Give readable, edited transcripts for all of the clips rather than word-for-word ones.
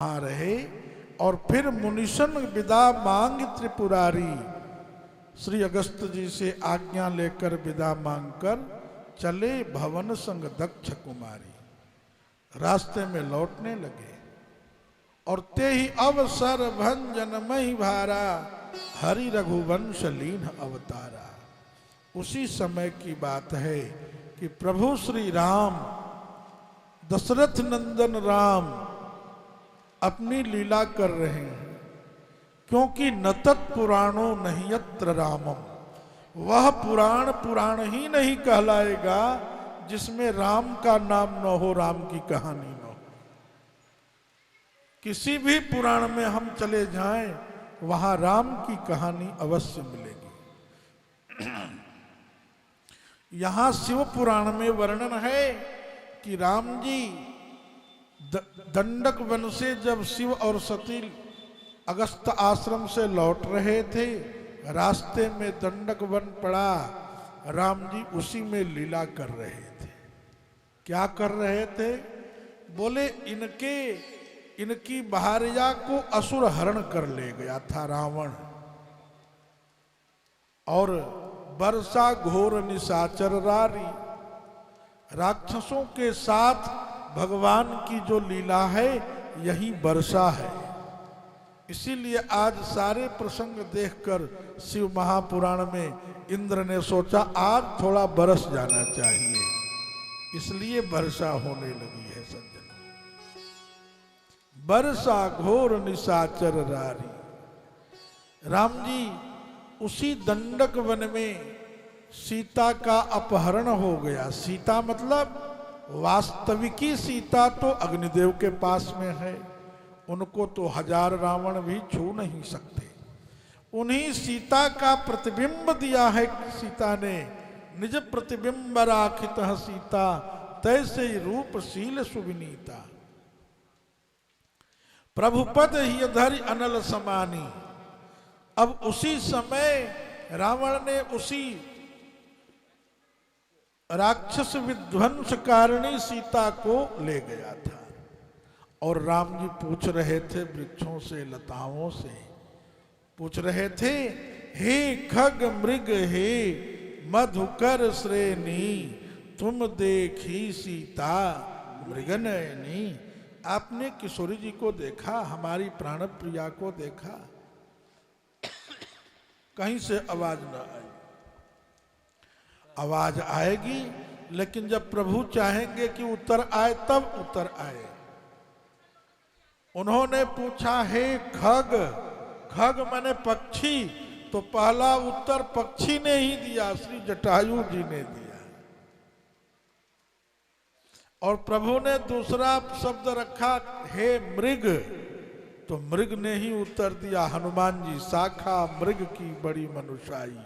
आ रहे और फिर मुनिशन विदा मांग त्रिपुरारी, श्री अगस्त जी से आज्ञा लेकर विदा मांगकर चले भवन संग दक्ष कुमारी। रास्ते में लौटने लगे और ते ही अवसर भंजन मही भारा, हरि रघुवंश लीन अवतारा। उसी समय की बात है कि प्रभु श्री राम, दशरथ नंदन राम अपनी लीला कर रहे हैं, क्योंकि न तत्पुराणो नहीं यत्र रामम, वह पुराण पुराण ही नहीं कहलाएगा जिसमें राम का नाम न हो, राम की कहानी न हो। किसी भी पुराण में हम चले जाएं, वहां राम की कहानी अवश्य मिलेगी। यहां शिव पुराण में वर्णन है कि राम जी दंडक वन से जब शिव और सती अगस्त आश्रम से लौट रहे थे, रास्ते में दंडक वन पड़ा, राम जी उसी में लीला कर रहे थे। क्या कर रहे थे? बोले इनकी भार्या को असुर हरण कर ले गया था रावण, और वर्षा घोर निशाचर रारी, राक्षसों के साथ भगवान की जो लीला है यही वर्षा है। इसीलिए आज सारे प्रसंग देखकर शिव महापुराण में इंद्र ने सोचा आज थोड़ा बरस जाना चाहिए, इसलिए वर्षा होने लगी है सज्जन। वर्षा घोर निशाचर रारी। राम जी उसी दंडक वन में सीता का अपहरण हो गया। सीता मतलब वास्तविकी सीता तो अग्निदेव के पास में है, उनको तो 1000 रावण भी छू नहीं सकते। उन्हीं सीता का प्रतिबिंब दिया है सीता ने, निज प्रतिबिंब राखित सीता, तैसे रूपशील सुविनीता। प्रभुपद ही धरि अनल समानी। अब उसी समय रावण ने उसी राक्षस विध्वंसकारिणी सीता को ले गया था, और राम जी पूछ रहे थे वृक्षों से, लताओं से पूछ रहे थे, हे खग मृग हे मधुकर श्रेणी, तुम देखी सीता मृगनयनी। आपने किशोरी जी को देखा, हमारी प्राण प्रिया को देखा? कहीं से आवाज न आई। आवाज आएगी, लेकिन जब प्रभु चाहेंगे कि उत्तर आए तब उत्तर आए। उन्होंने पूछा, हे खग, खग माने पक्षी, तो पहला उत्तर पक्षी ने ही दिया, श्री जटायु जी ने दिया। और प्रभु ने दूसरा शब्द रखा, हे मृग, तो मृग ने ही उत्तर दिया। हनुमान जी, शाखा मृग की बड़ी मनुष्याई,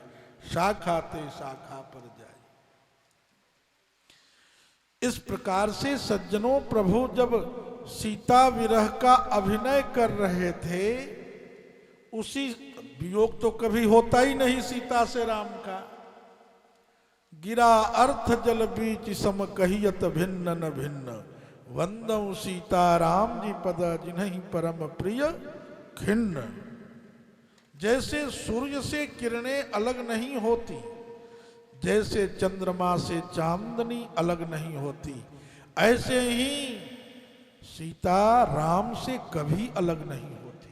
शाखा ते शाखा पर जाई। इस प्रकार से सज्जनों, प्रभु जब सीता विरह का अभिनय कर रहे थे, उसी वियोग तो कभी होता ही नहीं सीता से राम का। गिरा अर्थ जल बीच सम कहियत भिन्न न भिन्न, वंदऊ सीता राम जी पद जिन्हीं परम प्रिय खिन्न। जैसे सूर्य से किरणें अलग नहीं होती, जैसे चंद्रमा से चांदनी अलग नहीं होती, ऐसे ही सीता राम से कभी अलग नहीं होती।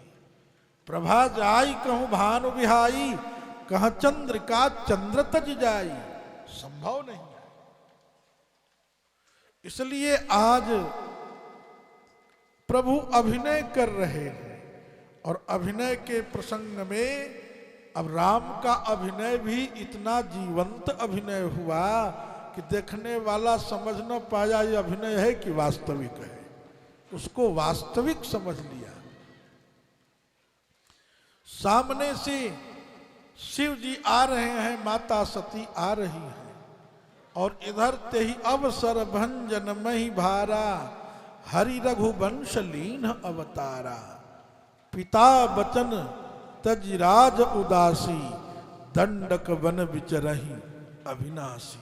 प्रभा जाई कहूं भानु बिहाई, कह चंद्रिका चंद्र तज जाई, संभव नहीं है। इसलिए आज प्रभु अभिनय कर रहे हैं, और अभिनय के प्रसंग में अब राम का अभिनय भी इतना जीवंत अभिनय हुआ कि देखने वाला समझ न पाया ये अभिनय है कि वास्तविक है। उसको वास्तविक समझ लिया। सामने से शिव जी आ रहे हैं, माता सती आ रही हैं, और इधर ते ही अवसर भंजन मही भारा, हरि रघुवंश लीन अवतारा। पिता बचन तजिराज उदासी, दंडक वन विचरहि अविनाशी।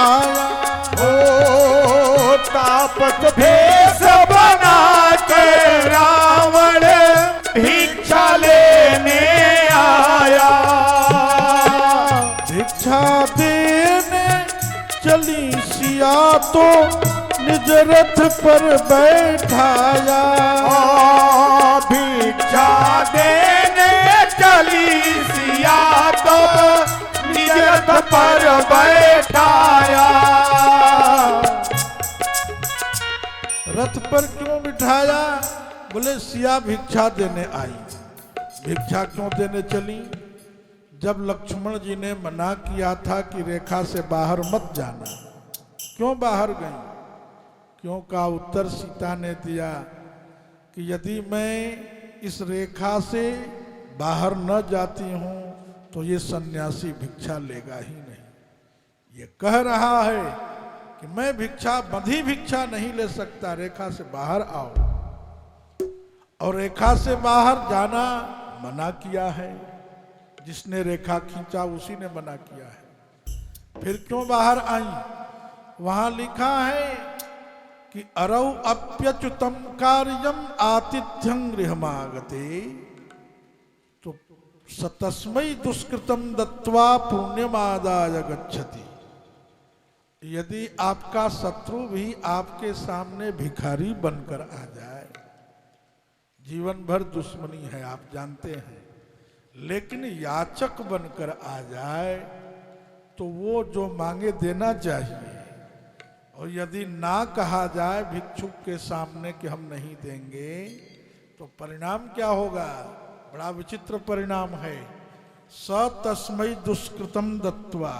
आया। ओ तापस भेष बना के रावण भिक्षा लेने आया। भिक्षा देने चली सिया तो निज रथ पर बैठाया। भिक्षा देने चली सिया तो निज रथ पर बैठाया। रथ पर क्यों बिठाया? बोले सिया भिक्षा देने आई। भिक्षा क्यों देने चली? जब लक्ष्मण जी ने मना किया था कि रेखा से बाहर मत जाना, क्यों बाहर गई? क्यों का उत्तर सीता ने दिया कि यदि मैं इस रेखा से बाहर न जाती हूं तो ये सन्यासी भिक्षा लेगा ही नहीं। ये कह रहा है कि मैं भिक्षा, बंधी भिक्षा नहीं ले सकता, रेखा से बाहर आओ। और रेखा से बाहर जाना मना किया है। जिसने रेखा खींचा उसी ने मना किया है। फिर क्यों बाहर आई? वहां लिखा है कि अरौ अप्यच्युतम कार्यम आतिथ्यं गृहमागते तो सतस्मै दुष्कृतम दत्वा पुण्यमादाय गच्छति। यदि आपका शत्रु भी आपके सामने भिखारी बनकर आ जाए, जीवन भर दुश्मनी है आप जानते हैं, लेकिन याचक बनकर आ जाए तो वो जो मांगे देना चाहिए। और यदि ना कहा जाए भिक्षुक के सामने कि हम नहीं देंगे तो परिणाम क्या होगा? बड़ा विचित्र परिणाम है। स तस्मै दुष्कृतम दत्वा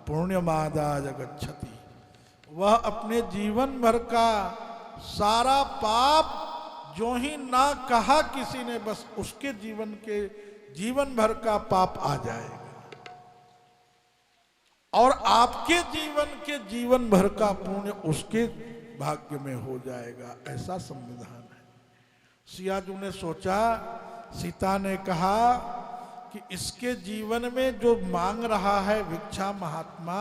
पुण्यमादाय गच्छति। वह अपने जीवन भर का सारा पाप जो ही ना कहा किसी ने, बस उसके जीवन भर का पाप आ जाएगा और आपके जीवन भर का पुण्य उसके भाग्य में हो जाएगा। ऐसा संविधान है। सियाजू ने सोचा, सीता ने कहा कि इसके जीवन में जो मांग रहा है भिक्षा महात्मा,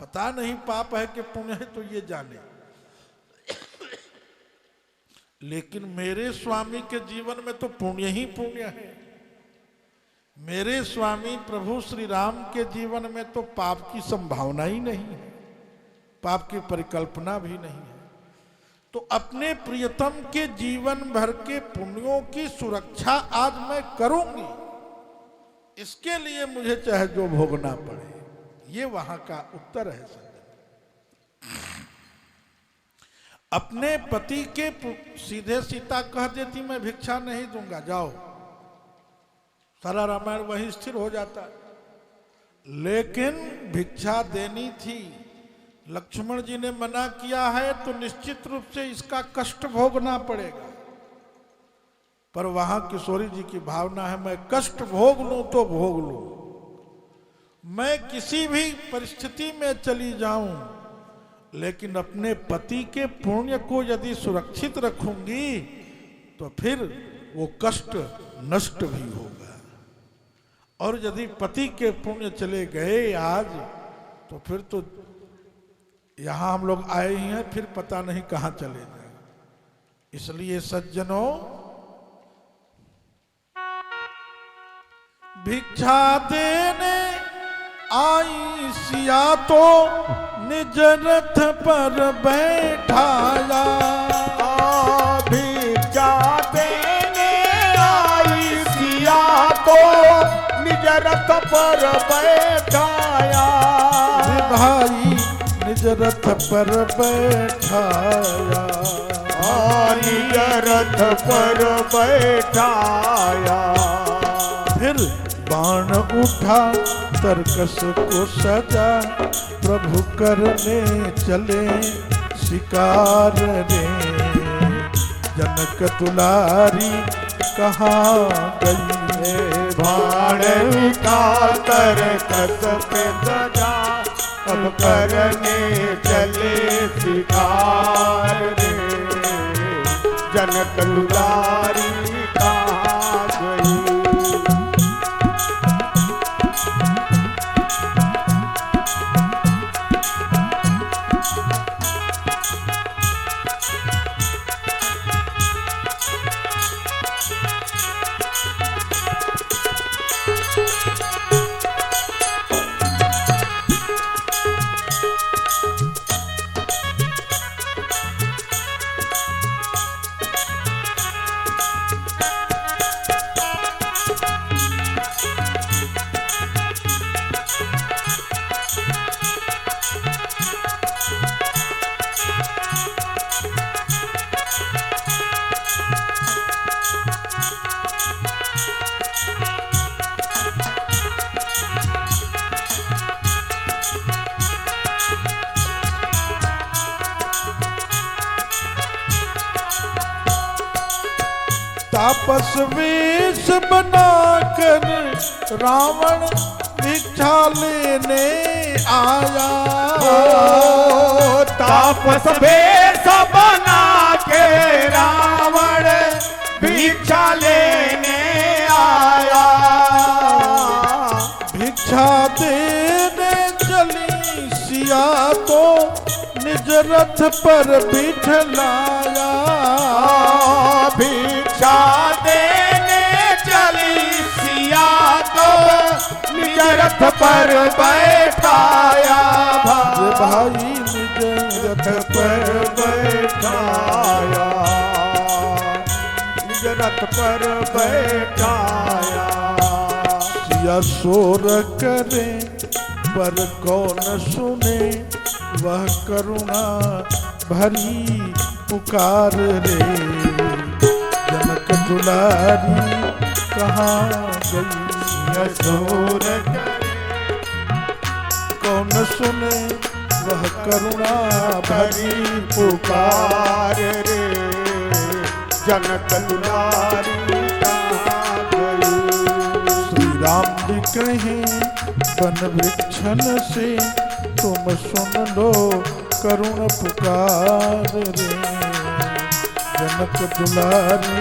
पता नहीं पाप है कि पुण्य है तो ये जाने, लेकिन मेरे स्वामी के जीवन में तो पुण्य ही पुण्य है। मेरे स्वामी प्रभु श्री राम के जीवन में तो पाप की संभावना ही नहीं है, पाप की परिकल्पना भी नहीं है। तो अपने प्रियतम के जीवन भर के पुण्यों की सुरक्षा आज मैं करूंगी, इसके लिए मुझे चाहे जो भोगना पड़े। ये वहां का उत्तर है सज्जन। अपने पति के सीधे सीता कह देती मैं भिक्षा नहीं दूंगा, जाओ, सारा रामायण वहीं स्थिर हो जाता। लेकिन भिक्षा देनी थी, लक्ष्मण जी ने मना किया है तो निश्चित रूप से इसका कष्ट भोगना पड़ेगा। पर वहां किशोरी जी की भावना है मैं कष्ट भोग लूं तो भोग लूं, मैं किसी भी परिस्थिति में चली जाऊं, लेकिन अपने पति के पुण्य को यदि सुरक्षित रखूंगी तो फिर वो कष्ट नष्ट भी होगा। और यदि पति के पुण्य चले गए आज, तो फिर तो यहां हम लोग आए ही हैं, फिर पता नहीं कहां चले जाए। इसलिए सज्जनों, भिक्षा देने आई सिया तो निज रथ पर बैठाया। भिक्षा देने आई सिया तो निज रथ पर बैठाया। भाई निज रथ पर बैठाया, निज रथ पर बैठाया। फिर बाण उठा तरकस को सजा, प्रभु करने चले शिकार रे। जनक दुलारी कहाँ गई, बाण उठा तरकस पे सजा, अब करने चले शिकार रे। जनक दुलारी कहाँ गई। तापस वेश बनाकर रावण भिक्षा लेने आया। तापस वेश बना के रावण भिक्षा लेने आया। भिक्षा देने चली सिया तो निज रथ पर बिठलाया। भिक्षा देने चली सिया तो निज रथ पर बैठाया। भाई निज रथ पर बैठाया, निज रथ पर बैठाया। सिया शोर करे पर कौन सुने, वह करुणा भरी पुकार रे। जनक दुलारी कहाँ गई, यशोर कौन सुने वह करुणा भरी पुकार रे। जनक दुलारी कहाँ गई। श्री राम जी कहें वन वृक्षन से, तुम सुन लो करुण पुकार रे। जनक दुलारी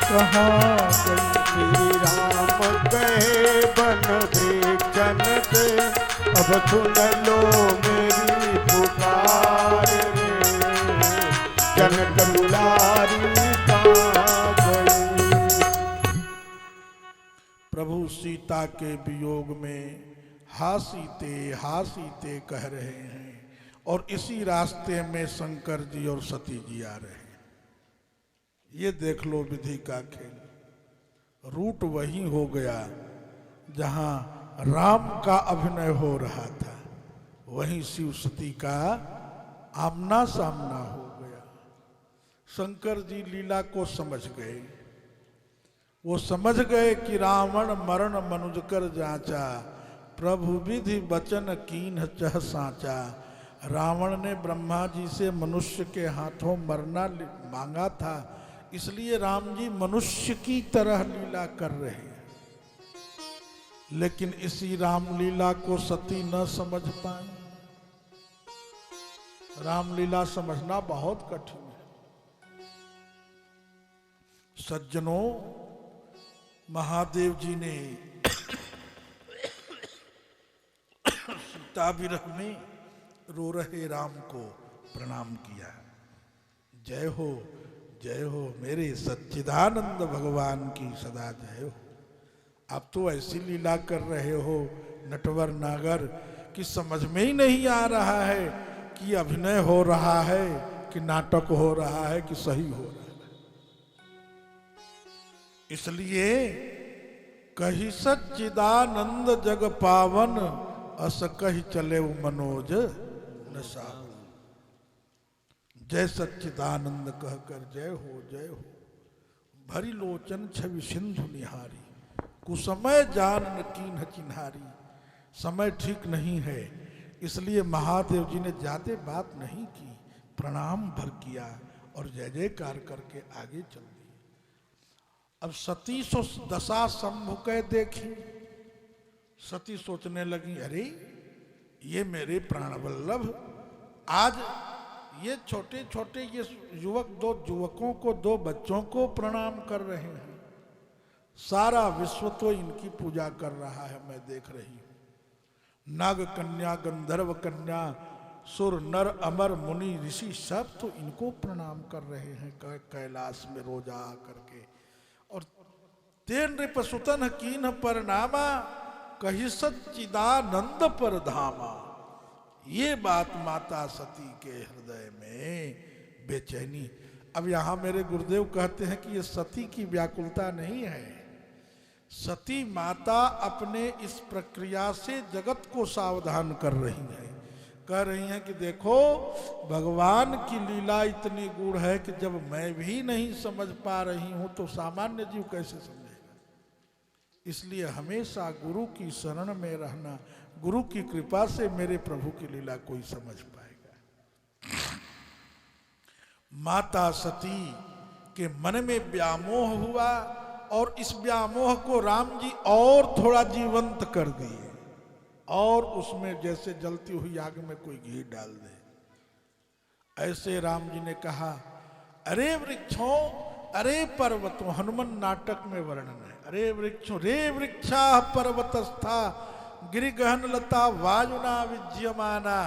कहाँ गई। श्री राम कहे वन वृक्षन से, अब सुन लो मेरी पुकार रे। जनक दुलारी कहाँ गई। प्रभु सीता के वियोग में हासीते कह रहे हैं, और इसी रास्ते में शंकर जी और सती जी आ रहे हैं। ये देख लो विधि का खेल। रूट वही हो गया जहां राम का अभिनय हो रहा था, वहीं शिव सती का आमना सामना हो गया। शंकर जी लीला को समझ गए। वो समझ गए कि रावण मरण मनुज कर जांचा, प्रभु विधि वचन कीन्ह चह साचा। रावण ने ब्रह्मा जी से मनुष्य के हाथों मरना मांगा था, इसलिए राम जी मनुष्य की तरह लीला कर रहे हैं। लेकिन इसी रामलीला को सती न समझ पाई। रामलीला समझना बहुत कठिन है। सज्जनों, महादेव जी ने सीता विरह में रो रहे राम को प्रणाम किया। जय हो मेरे सच्चिदानंद भगवान की सदा जय हो। आप तो ऐसी लीला कर रहे हो नटवर नागर कि समझ में ही नहीं आ रहा है कि अभिनय हो रहा है कि नाटक हो रहा है कि सही हो रहा है। इसलिए कही सच्चिदानंद जग पावन, अस कही चले मनोज न सावन। जय सच्चिदानंद कहकर जय हो। भरी लोचन छवि सिंधु निहारी, कुसमय जान न कीन्ह चिन्हारी। समय ठीक नहीं है, इसलिए महादेव जी ने ज्यादा बात नहीं की, प्रणाम भर किया और जय जयकार करके आगे चल दिए। अब सती दशा शंभु के देखी। सती सोचने लगी, अरे ये मेरे प्राणवल्लभ आज ये छोटे छोटे ये युवक, दो युवकों को, दो बच्चों को प्रणाम कर रहे हैं। सारा विश्व तो इनकी पूजा कर रहा है, मैं देख रही हूं। नाग कन्या, गंधर्व कन्या, सुर नर अमर मुनि ऋषि सब तो इनको प्रणाम कर रहे हैं कैलाश में रोजा आकर के। और तेन नृपसुतन कीन्ह परनामा, कही सच्चिदानंद पर धामा। ये बात माता सती के हृदय में बेचैनी। अब यहां मेरे गुरुदेव कहते हैं कि ये सती की व्याकुलता नहीं है। सती माता अपने इस प्रक्रिया से जगत को सावधान कर रही है। कह रही हैं कि देखो, भगवान की लीला इतनी गूढ़ है कि जब मैं भी नहीं समझ पा रही हूं तो सामान्य जीव कैसे समझेगा। इसलिए हमेशा गुरु की शरण में रहना, गुरु की कृपा से मेरे प्रभु की लीला कोई समझ पाएगा। माता सती के मन में व्यामोह हुआ और इस व्यामोह को राम जी और थोड़ा जीवंत कर दिए और उसमें जैसे जलती हुई आग में कोई घी डाल दे। ऐसे राम जी ने कहा, अरे वृक्षों, अरे पर्वतों, हनुमान नाटक में वर्णन है, अरे वृक्षों, रे वृक्षा पर्वतस्था गिरिगहन लता वायुना विज्यमाना,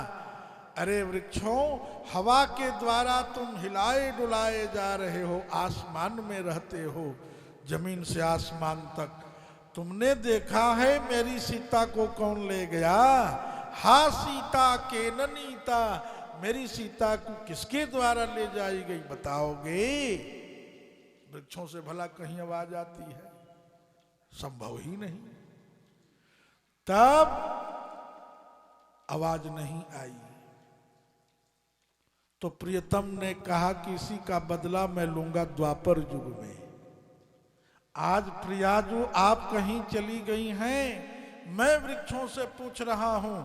अरे वृक्षों, हवा के द्वारा तुम हिलाए डुलाए जा रहे हो, आसमान में रहते हो, जमीन से आसमान तक। तुमने देखा है मेरी सीता को कौन ले गया? हा सीता के ननीता, मेरी सीता को किसके द्वारा ले जाई गई बताओगे? वृक्षों से भला कहीं आवाज आती है? संभव ही नहीं। तब आवाज नहीं आई तो प्रियतम ने कहा कि इसी का बदला मैं लूंगा द्वापर युग में। आज प्रियाजू आप कहीं चली गई हैं, मैं वृक्षों से पूछ रहा हूं,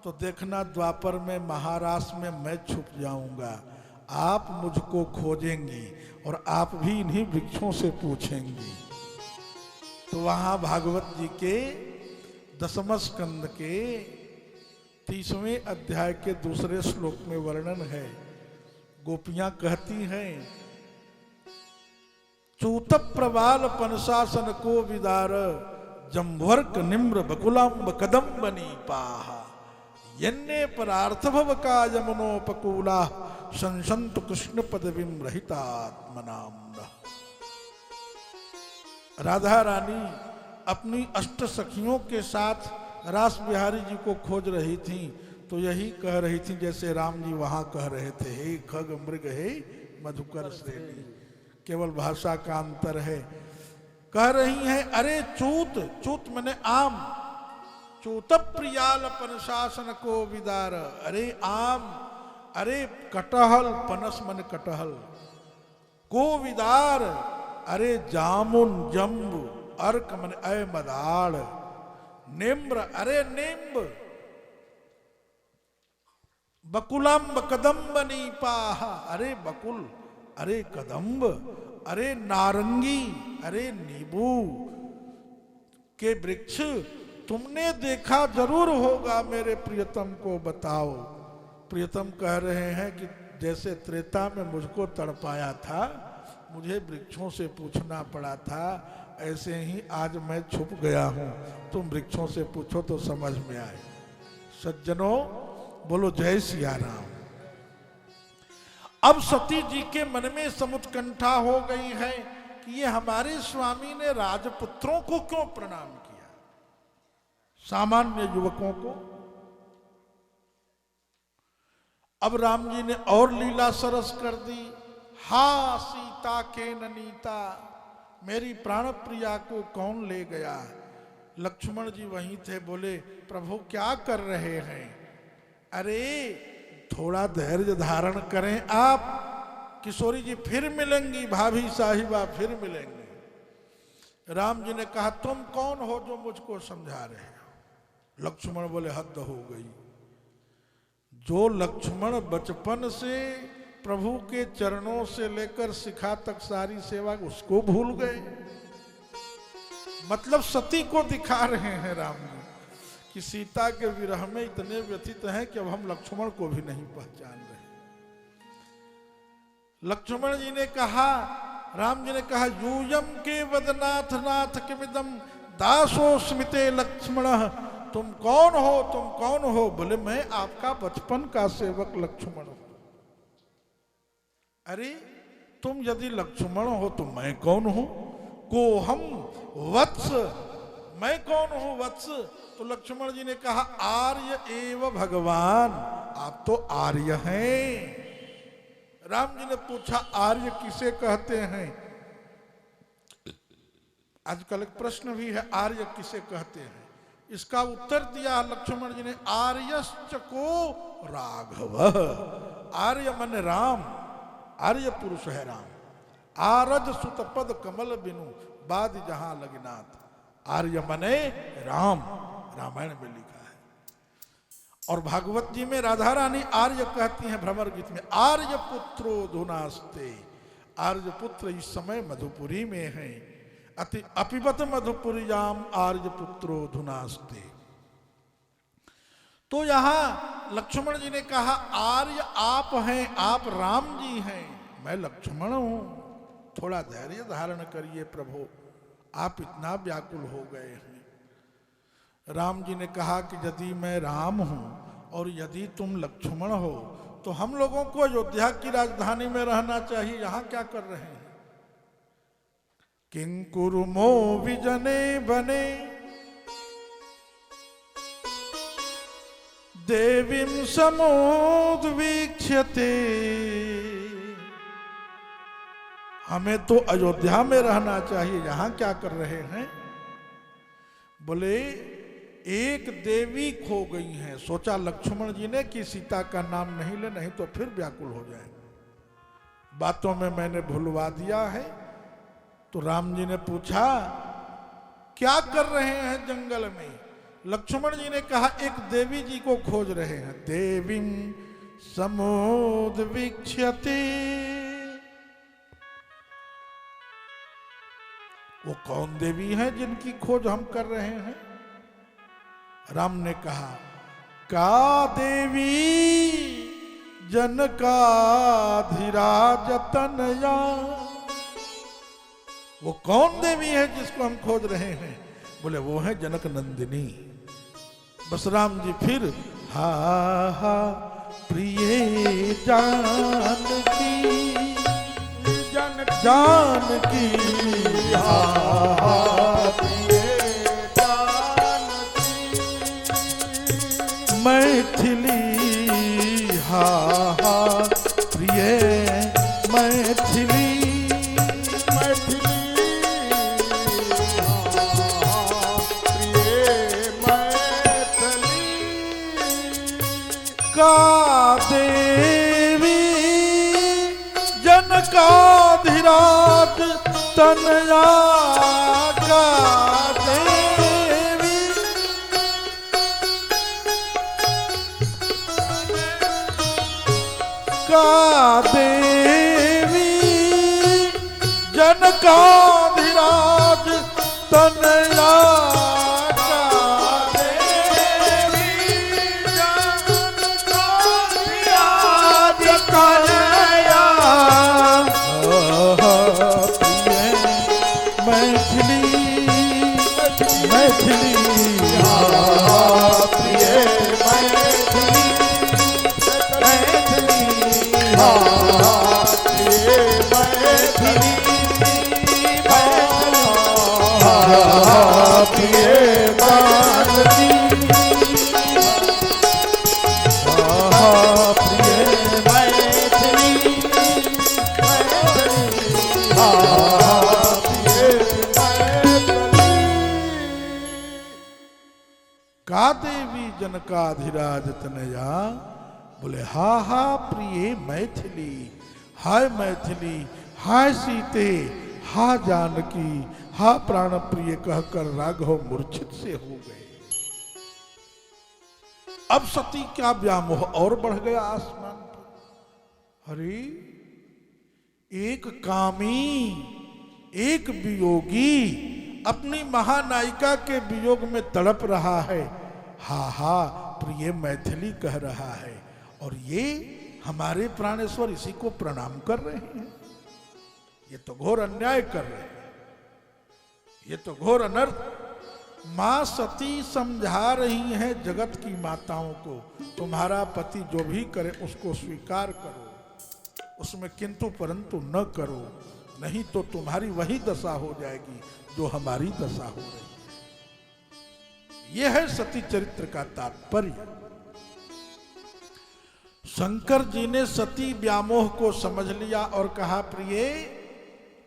तो देखना द्वापर में महाराष्ट्र में मैं छुप जाऊंगा, आप मुझको खोजेंगी और आप भी इन्हीं वृक्षों से पूछेंगी। तो वहां भागवत जी के 10वें स्कंद के 30वें अध्याय के दूसरे श्लोक में वर्णन है। गोपियां कहती हैं, चूत प्रबाल पनशासन को विदार, जम्भर्क निम्र बकुलाम्ब कदम्बनी पाहा, यन्ने परार्थ भव का यमुनोपकूला, संसंत कृष्ण पदवीं रहितात्मनाम। राधा रानी अपनी अष्ट सखियों के साथ रास बिहारी जी को खोज रही थी, तो यही कह रही थी जैसे राम जी वहां कह रहे थे, हे खग मृग हे मधुकर श्रेणी, केवल भाषा का अंतर है। कह रही हैं, अरे चूत, चूत मने आम, चूत प्रियाल पनशासन को विदार, अरे आम, अरे कटहल, पनस मन कटहल, को विदार, अरे जामुन जम्बू, अर्क मन अय मदाड़, निम्र, अरे निम्ब, बकुलम्ब कदम्बनी पाहा, अरे बकुल, अरे कदम्ब, अरे नारंगी, अरे नींबू के वृक्ष तुमने देखा जरूर होगा, मेरे प्रियतम को बताओ। प्रियतम कह रहे हैं कि जैसे त्रेता में मुझको तड़पाया था, मुझे वृक्षों से पूछना पड़ा था, ऐसे ही आज मैं छुप गया हूं, तुम वृक्षों से पूछो तो समझ में आए। सज्जनों, बोलो जय सिया राम। अब सती जी के मन में समुत्कंठा हो गई है कि ये हमारे स्वामी ने राजपुत्रों को क्यों प्रणाम किया, सामान्य युवकों को। अब राम जी ने और लीला सरस कर दी, हा सीता के ननीता, मेरी प्राण प्रिया को कौन ले गया? लक्ष्मण जी वहीं थे, बोले प्रभु क्या कर रहे हैं? अरे थोड़ा धैर्य धारण करें आप, किशोरी जी फिर मिलेंगी, भाभी साहिबा फिर मिलेंगे। राम जी ने कहा, तुम कौन हो जो मुझको समझा रहे हो? लक्ष्मण बोले हद हो गई। जो लक्ष्मण बचपन से प्रभु के चरणों से लेकर शिखा तक सारी सेवा, उसको भूल गए। मतलब सती को दिखा रहे हैं राम जी कि सीता के विरह में इतने व्यथित हैं कि अब हम लक्ष्मण को भी नहीं पहचान रहे। लक्ष्मण जी ने कहा, राम जी ने कहा, यूयम के वदनाथ नाथ किमिदम दासो स्मिते लक्ष्मण, तुम कौन हो, तुम कौन हो? बोले मैं आपका बचपन का सेवक लक्ष्मण हूं। अरे तुम यदि लक्ष्मण हो तो मैं कौन हूं? को हम वत्स, मैं कौन हूं वत्स? तो लक्ष्मण जी ने कहा, आर्य एव भगवान, आप तो आर्य हैं। राम जी ने पूछा, आर्य किसे कहते हैं? आजकल एक प्रश्न भी है, आर्य किसे कहते हैं? इसका उत्तर दिया लक्ष्मण जी ने, आर्यश्च को राघव, आर्य मन राम, आर्य पुरुष है राम। आरज सुत पद कमल बिनु, बाद जहां लगनाथ, आर्य मने राम, रामायण में लिखा है। और भागवत जी में राधा रानी आर्य कहती हैं भ्रमर गीत में, आर्य पुत्रो धुनास्ते, आर्यपुत्र इस समय मधुपुरी में है। अति अपिबत मधुपुरियाम आर्यपुत्रो धुनास्ते। तो यहां लक्ष्मण जी ने कहा आर्य आप हैं, आप राम जी हैं, मैं लक्ष्मण हूं, थोड़ा धैर्य धारण करिए प्रभु, आप इतना व्याकुल हो गए हैं। राम जी ने कहा कि यदि मैं राम हूं और यदि तुम लक्ष्मण हो तो हम लोगों को अयोध्या की राजधानी में रहना चाहिए, यहां क्या कर रहे हैं? किंकुरुमो विजने बने देवीं समुद्वीक्ष्यते। हमें तो अयोध्या में रहना चाहिए, यहां क्या कर रहे हैं? बोले एक देवी खो गई हैं। सोचा लक्ष्मण जी ने कि सीता का नाम नहीं ले, नहीं तो फिर व्याकुल हो जाए, बातों में मैंने भुलवा दिया है। तो राम जी ने पूछा क्या कर रहे हैं जंगल में? लक्ष्मण जी ने कहा एक देवी जी को खोज रहे हैं। देवीं समुद्वीक्ष्यते। वो कौन देवी है जिनकी खोज हम कर रहे हैं? राम ने कहा का देवी जनकाधिराज तनया। वो कौन देवी है जिसको हम खोज रहे हैं? बोले वो है जनक नंदिनी। बस राम जी फिर हा हा प्रिय जानकी जानकी हा हा प्रिय जानकी मैथिली हा हा प्रिय मैथिली का देवी जनकाधिराज तनया। का देवी का देवी जनकाधिराज तनया। का देवी जनकाधिराज तनया। बोले हा हा प्रिय मैथिली, हाय मैथिली, हाय सीते, हा जानकी, हा प्राण प्रिय कहकर राघव मूर्छित से हो गए। अब सती क्या व्यामोह और बढ़ गया आसमान पर। अरे एक कामी, एक वियोगी अपनी महानायिका के वियोग में तड़प रहा है, हा हा प्रिय मैथिली कह रहा है, और ये हमारे प्राणेश्वर इसी को प्रणाम कर रहे हैं। ये तो घोर अन्याय कर रहे हैं, ये तो घोर अनर्थ। मां सती समझा रही है जगत की माताओं को, तुम्हारा पति जो भी करे उसको स्वीकार करो, उसमें किंतु परंतु न करो, नहीं तो तुम्हारी वही दशा हो जाएगी जो हमारी दशा हो रही है। यह है सती चरित्र का तात्पर्य। शंकर जी ने सती व्यामोह को समझ लिया और कहा प्रिय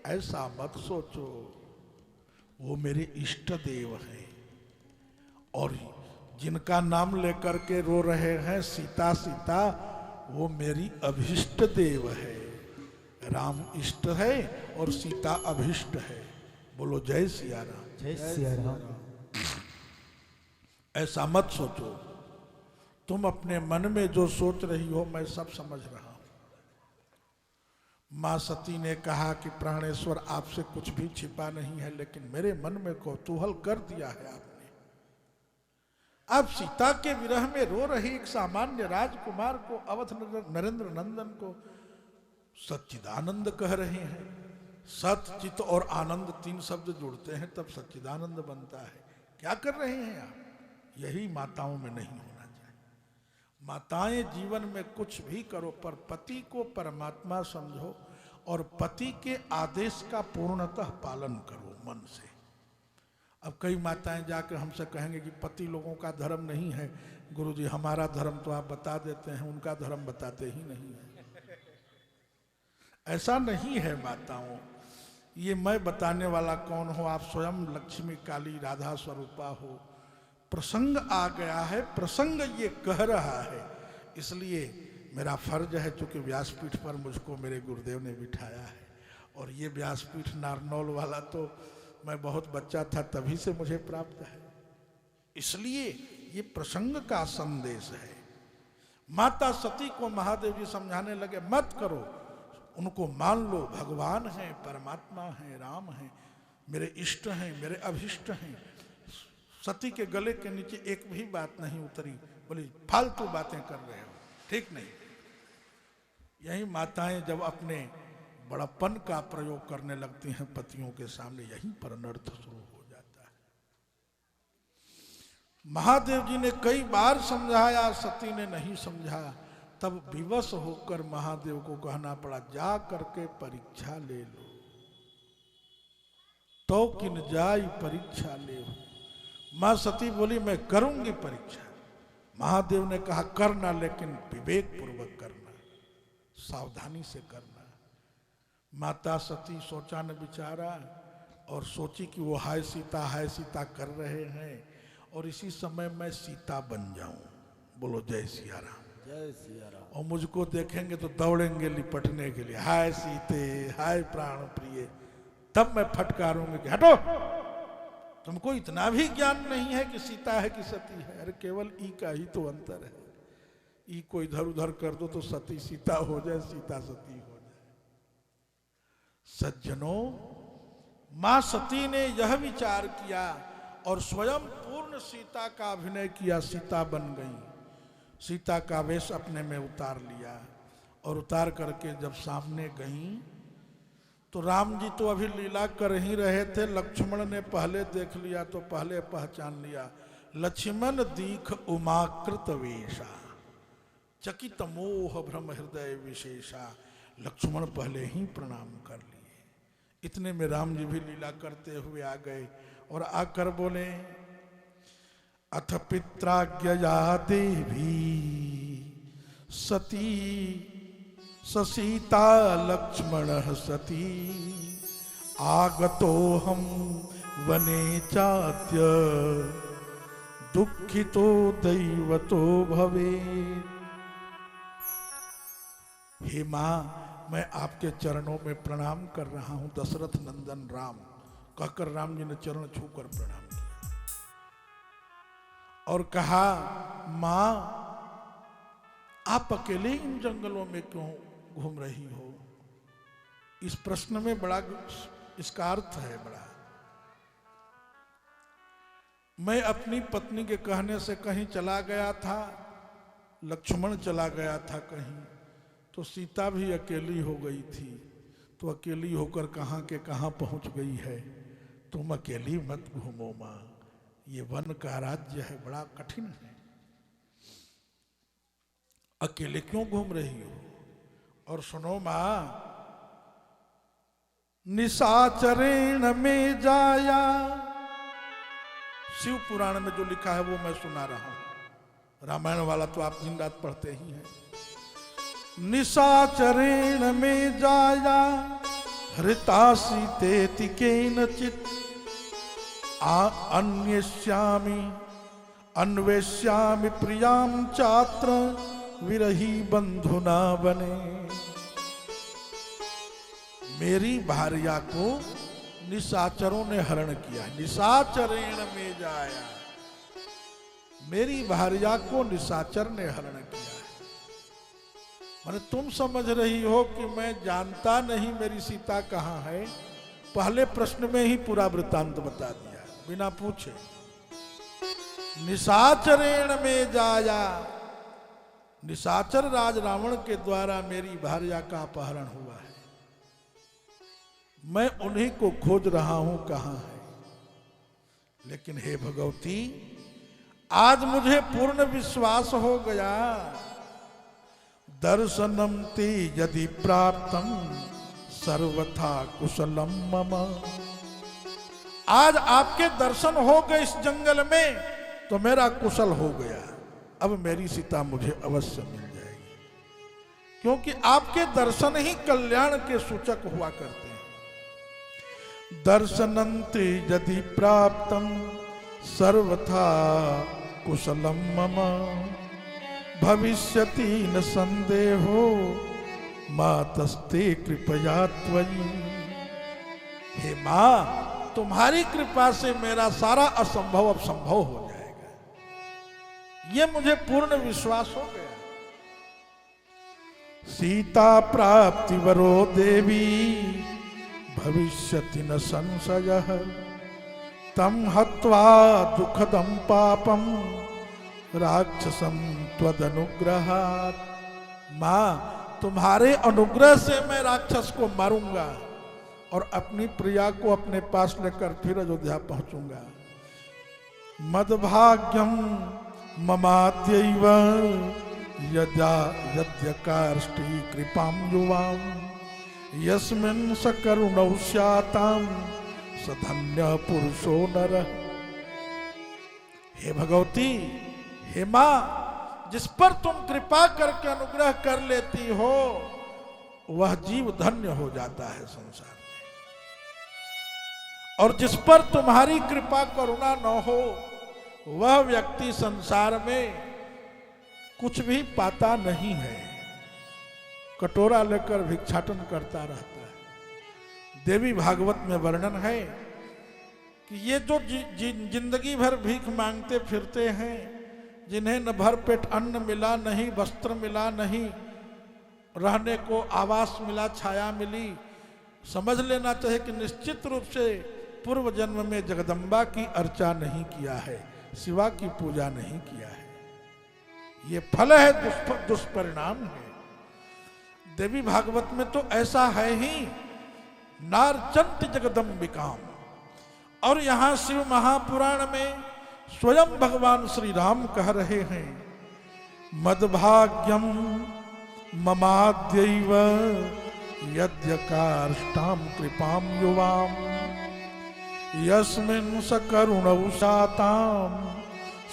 ऐसा मत सोचो, वो मेरे इष्ट देव हैं, और जिनका नाम लेकर के रो रहे हैं सीता सीता, वो मेरी अभिष्ट देव है। राम इष्ट है और सीता अभिष्ट है। बोलो जय सिया राम। जय सिया राम। ऐसा मत सोचो, तुम अपने मन में जो सोच रही हो मैं सब समझ रहा हूं। मां सती ने कहा कि प्राणेश्वर आपसे कुछ भी छिपा नहीं है, लेकिन मेरे मन में कौतूहल कर दिया है आपने। आप सीता के विरह में रो रही एक सामान्य राजकुमार को, अवध नरेंद्र नंदन को सच्चिदानंद कह रहे हैं। सत, चित और आनंद 3 शब्द जुड़ते हैं तब सच्चिदानंद बनता है। क्या कर रहे हैं आप? यही माताओं में नहीं होना चाहिए। माताएं जीवन में कुछ भी करो पर पति को परमात्मा समझो और पति के आदेश का पूर्णतः पालन करो मन से। अब कई माताएं जाकर हमसे कहेंगे कि पति लोगों का धर्म नहीं है। गुरुजी हमारा धर्म तो आप बता देते हैं, उनका धर्म बताते ही नहीं है। ऐसा नहीं है माताओं, ये मैं बताने वाला कौन हो? आप स्वयं लक्ष्मी काली राधा स्वरूपा हो। प्रसंग आ गया है, प्रसंग ये कह रहा है, इसलिए मेरा फर्ज है, चूंकि व्यासपीठ पर मुझको मेरे गुरुदेव ने बिठाया है। और ये व्यासपीठ नारनौल वाला तो मैं बहुत बच्चा था तभी से मुझे प्राप्त है, इसलिए ये प्रसंग का संदेश है। माता सती को महादेव जी समझाने लगे, मत करो, उनको मान लो, भगवान हैं, परमात्मा हैं, राम हैं, मेरे इष्ट हैं, मेरे अभिष्ट हैं। सती के गले के नीचे एक भी बात नहीं उतरी, बोली फालतू बातें कर रहे हो, ठीक नहीं। यही माताएं जब अपने बड़प्पन का प्रयोग करने लगती हैं पतियों के सामने, यहीं पर अनर्थ शुरू हो जाता है। महादेव जी ने कई बार समझाया, सती ने नहीं समझा। तब विवश होकर महादेव को कहना पड़ा, जा करके परीक्षा ले लो, तो किन जाई परीक्षा ले हो। मां सती बोली मैं करूंगी परीक्षा। महादेव ने कहा करना, लेकिन विवेक पूर्वक करना, सावधानी से करना। माता सती सोचा न विचारा और सोची कि वो हाय सीता कर रहे हैं और इसी समय मैं सीता बन जाऊं। बोलो जय सिया राम। जय सिया राम। और मुझको देखेंगे तो दौड़ेंगे लिपटने के लिए, हाय सीते, हाय प्राण प्रिय। तब मैं फटकारूंगी कि हटो, तुमको इतना भी ज्ञान नहीं है कि सीता है कि सती है। अरे केवल ई का ही तो अंतर है। ई को इधर उधर कर दो तो सती सीता हो जाए, सीता सती हो जाए। सज्जनों, मां सती ने यह विचार किया और स्वयं पूर्ण सीता का अभिनय किया, सीता बन गई। सीता का वेश अपने में उतार लिया और उतार करके जब सामने गई तो राम जी तो अभी लीला कर ही रहे थे। लक्ष्मण ने पहले देख लिया तो पहले पहचान लिया, लक्ष्मण दीख उमाकृत वेशा, चकित मोह भ्रम हृदय विशेषा। लक्ष्मण पहले ही प्रणाम कर लिए। इतने में राम जी भी लीला करते हुए आ गए और आकर बोले, अथ पित्राज्ञया देवी सती ससीता लक्ष्मण सती आगतो हम वने चाद्य दुखितो दैवतो भवे। हे मां, मैं आपके चरणों में प्रणाम कर रहा हूं, दशरथ नंदन राम। कहकर राम जी ने चरण छूकर प्रणाम किया और कहा, मां आप अकेले इन जंगलों में क्यों घूम रही हो? इस प्रश्न में बड़ा इसका अर्थ है बड़ा। मैं अपनी पत्नी के कहने से कहीं चला गया था, लक्ष्मण चला गया था कहीं, तो सीता भी अकेली हो गई थी। तो अकेली होकर कहां के कहां पहुंच गई है। तुम अकेली मत घूमो मां, ये वन का राज्य है, बड़ा कठिन है। अकेले क्यों घूम रही हो? और सुनो मां, निशाचरेण में जाया, शिव पुराण में जो लिखा है वो मैं सुना रहा हूं। रामायण वाला तो आप दिन रात पढ़ते ही हैं। निशाचरेण में जाया हृतासी तेति केनचित् अन्वेष्यामि अन्वेष्यामि प्रियां चात्र विरही बंधुना बने। मेरी भार्या को निशाचरों ने हरण किया। निशाचरेण में जाया, मेरी भार्या को निशाचर ने हरण किया है। अरे तुम समझ रही हो कि मैं जानता नहीं मेरी सीता कहाँ है। पहले प्रश्न में ही पूरा वृत्तांत बता दिया बिना पूछे। निशाचरेण में जाया, निशाचर राज रावण के द्वारा मेरी भार्या का अपहरण हुआ है। मैं उन्हीं को खोज रहा हूं कहां है। लेकिन हे भगवती, आज मुझे पूर्ण विश्वास हो गया। दर्शनम ते यदि प्राप्तम सर्वथा कुशलम मम। आज आपके दर्शन हो गए इस जंगल में तो मेरा कुशल हो गया। अब मेरी सीता मुझे अवश्य मिल जाएगी, क्योंकि आपके दर्शन ही कल्याण के सूचक हुआ करते हैं। दर्शनन्ते यदि प्राप्तम सर्वथा कुशलम मम। भविष्यति न संदेहो मातस्ते कृपया त्वयि। हे मां, तुम्हारी कृपा से मेरा सारा असंभव अब संभव हो जाएगा, ये मुझे पूर्ण विश्वास हो गया। सीता प्राप्ति वरो देवी भविष्यति न संशयः। तम हत्वा दुखदम पापम राक्षसम त्वदनुग्रहात्। मां, तुम्हारे अनुग्रह से मैं राक्षस को मारूंगा और अपनी प्रिया को अपने पास लेकर फिर अयोध्या पहुंचूंगा। मदभाग्यम ममाद्यैव यदा यद्यकार्ष्टि कृपाम युवाम। यस्मिन् सकरुणौ स्याताम सधन्य पुरुषो नरः। हे भगवती, हे मां, जिस पर तुम कृपा करके अनुग्रह कर लेती हो वह जीव धन्य हो जाता है संसार में, और जिस पर तुम्हारी कृपा करुणा न हो वह व्यक्ति संसार में कुछ भी पाता नहीं है, कटोरा लेकर भिक्षाटन करता रहता है। देवी भागवत में वर्णन है कि ये जो जिंदगी भर भीख मांगते फिरते हैं, जिन्हें न भर पेट अन्न मिला, नहीं वस्त्र मिला, नहीं रहने को आवास मिला, छाया मिली, समझ लेना चाहिए कि निश्चित रूप से पूर्व जन्म में जगदम्बा की अर्चा नहीं किया है, शिवा की पूजा नहीं किया है। ये फल है, दुष्परिणाम है। देवी भागवत में तो ऐसा है ही, नार्चन्ति जगदम्बिकाम। और यहां शिव महापुराण में स्वयं भगवान श्री राम कह रहे हैं, मदभाग्यम ममाद्यैव यद्यकार्ष्टाम कृपाम युवाम। यस्मिन् सकरुणौ साताम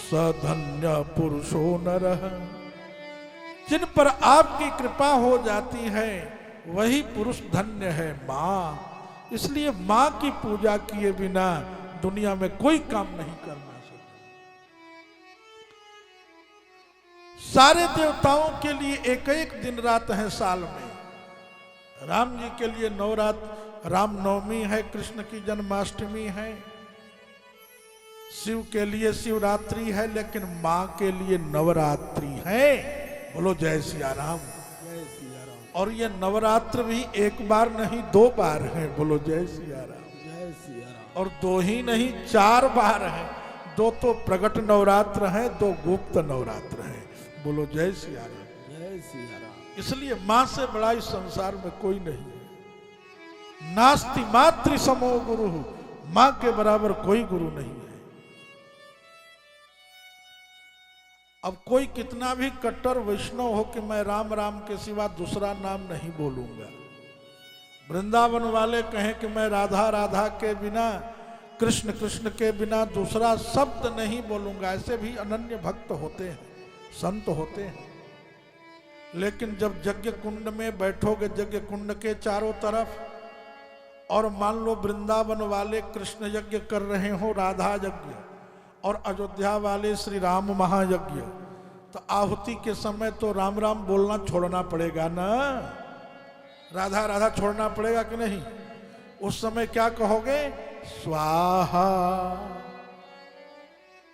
सधन्य पुरुषो नरः। जिन पर आपकी कृपा हो जाती है वही पुरुष धन्य है मां। इसलिए मां की पूजा किए बिना दुनिया में कोई काम नहीं करना सकता। सारे देवताओं के लिए एक एक दिन रात है साल में। राम जी के लिए नवरात्र, रामनवमी है, कृष्ण की जन्माष्टमी है, शिव के लिए शिवरात्रि है, लेकिन मां के लिए नवरात्रि है। बोलो जय सिया राम। जय सिया राम। और ये नवरात्र भी एक बार नहीं 2 बार है। बोलो जय सिया राम। जय सिया राम। और 2 ही नहीं 4 बार है। 2 तो प्रगट नवरात्र है, 2 गुप्त नवरात्र है। बोलो जय सिया राम। जय सिया राम। इसलिए मां से बड़ा इस संसार में कोई नहीं है। नास्ति मातृ समो गुरु, मां के बराबर कोई गुरु नहीं है। अब कोई कितना भी कट्टर वैष्णव हो कि मैं राम राम के सिवा दूसरा नाम नहीं बोलूंगा, वृंदावन वाले कहें कि मैं राधा राधा के बिना, कृष्ण कृष्ण के बिना दूसरा शब्द नहीं बोलूंगा, ऐसे भी अनन्य भक्त होते हैं, संत होते हैं। लेकिन जब यज्ञ कुंड में बैठोगे, यज्ञ कुंड के चारों तरफ, और मान लो वृंदावन वाले कृष्ण यज्ञ कर रहे हो, राधा यज्ञ, और अयोध्या वाले श्री राम महायज्ञ, तो आहुति के समय तो राम राम बोलना छोड़ना पड़ेगा ना, राधा राधा छोड़ना पड़ेगा कि नहीं? उस समय क्या कहोगे? स्वाहा।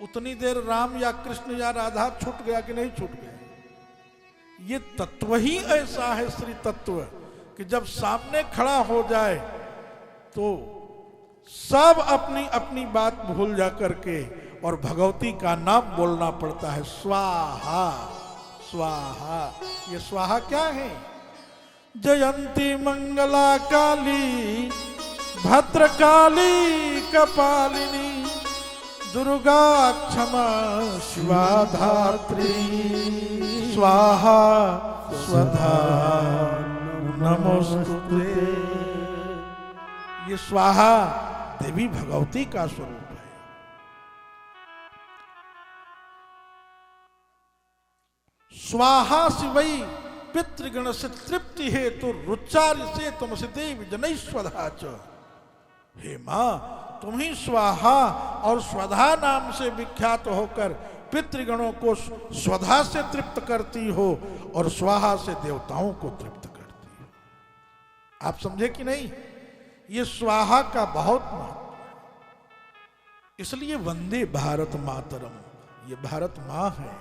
उतनी देर राम या कृष्ण या राधा छूट गया कि नहीं छूट गया? ये तत्व ही ऐसा है श्री तत्व कि जब सामने खड़ा हो जाए तो सब अपनी अपनी बात भूल जा करके और भगवती का नाम बोलना पड़ता है, स्वाहा स्वाहा। ये स्वाहा क्या है? जयंती मंगला काली भद्रकाली कपालिनी दुर्गा क्षमा शिवा धात्री स्वाहा स्वधा नमोस्तुते। ये स्वाहा देवी भगवती का स्वरूप है। स्वाहा शिवई पितृगण से तृप्ति हेतु रुचार्य से तुमसे देवी जनैश्वधा च। हे मां, तुम ही स्वाहा और स्वधा नाम से विख्यात होकर पितृगणों को स्वधा से तृप्त करती हो और स्वाहा से देवताओं को तृप्त करती हो। आप समझे कि नहीं? ये स्वाहा का बहुत महत्व है। इसलिए वंदे भारत मातरम, ये भारत मां है।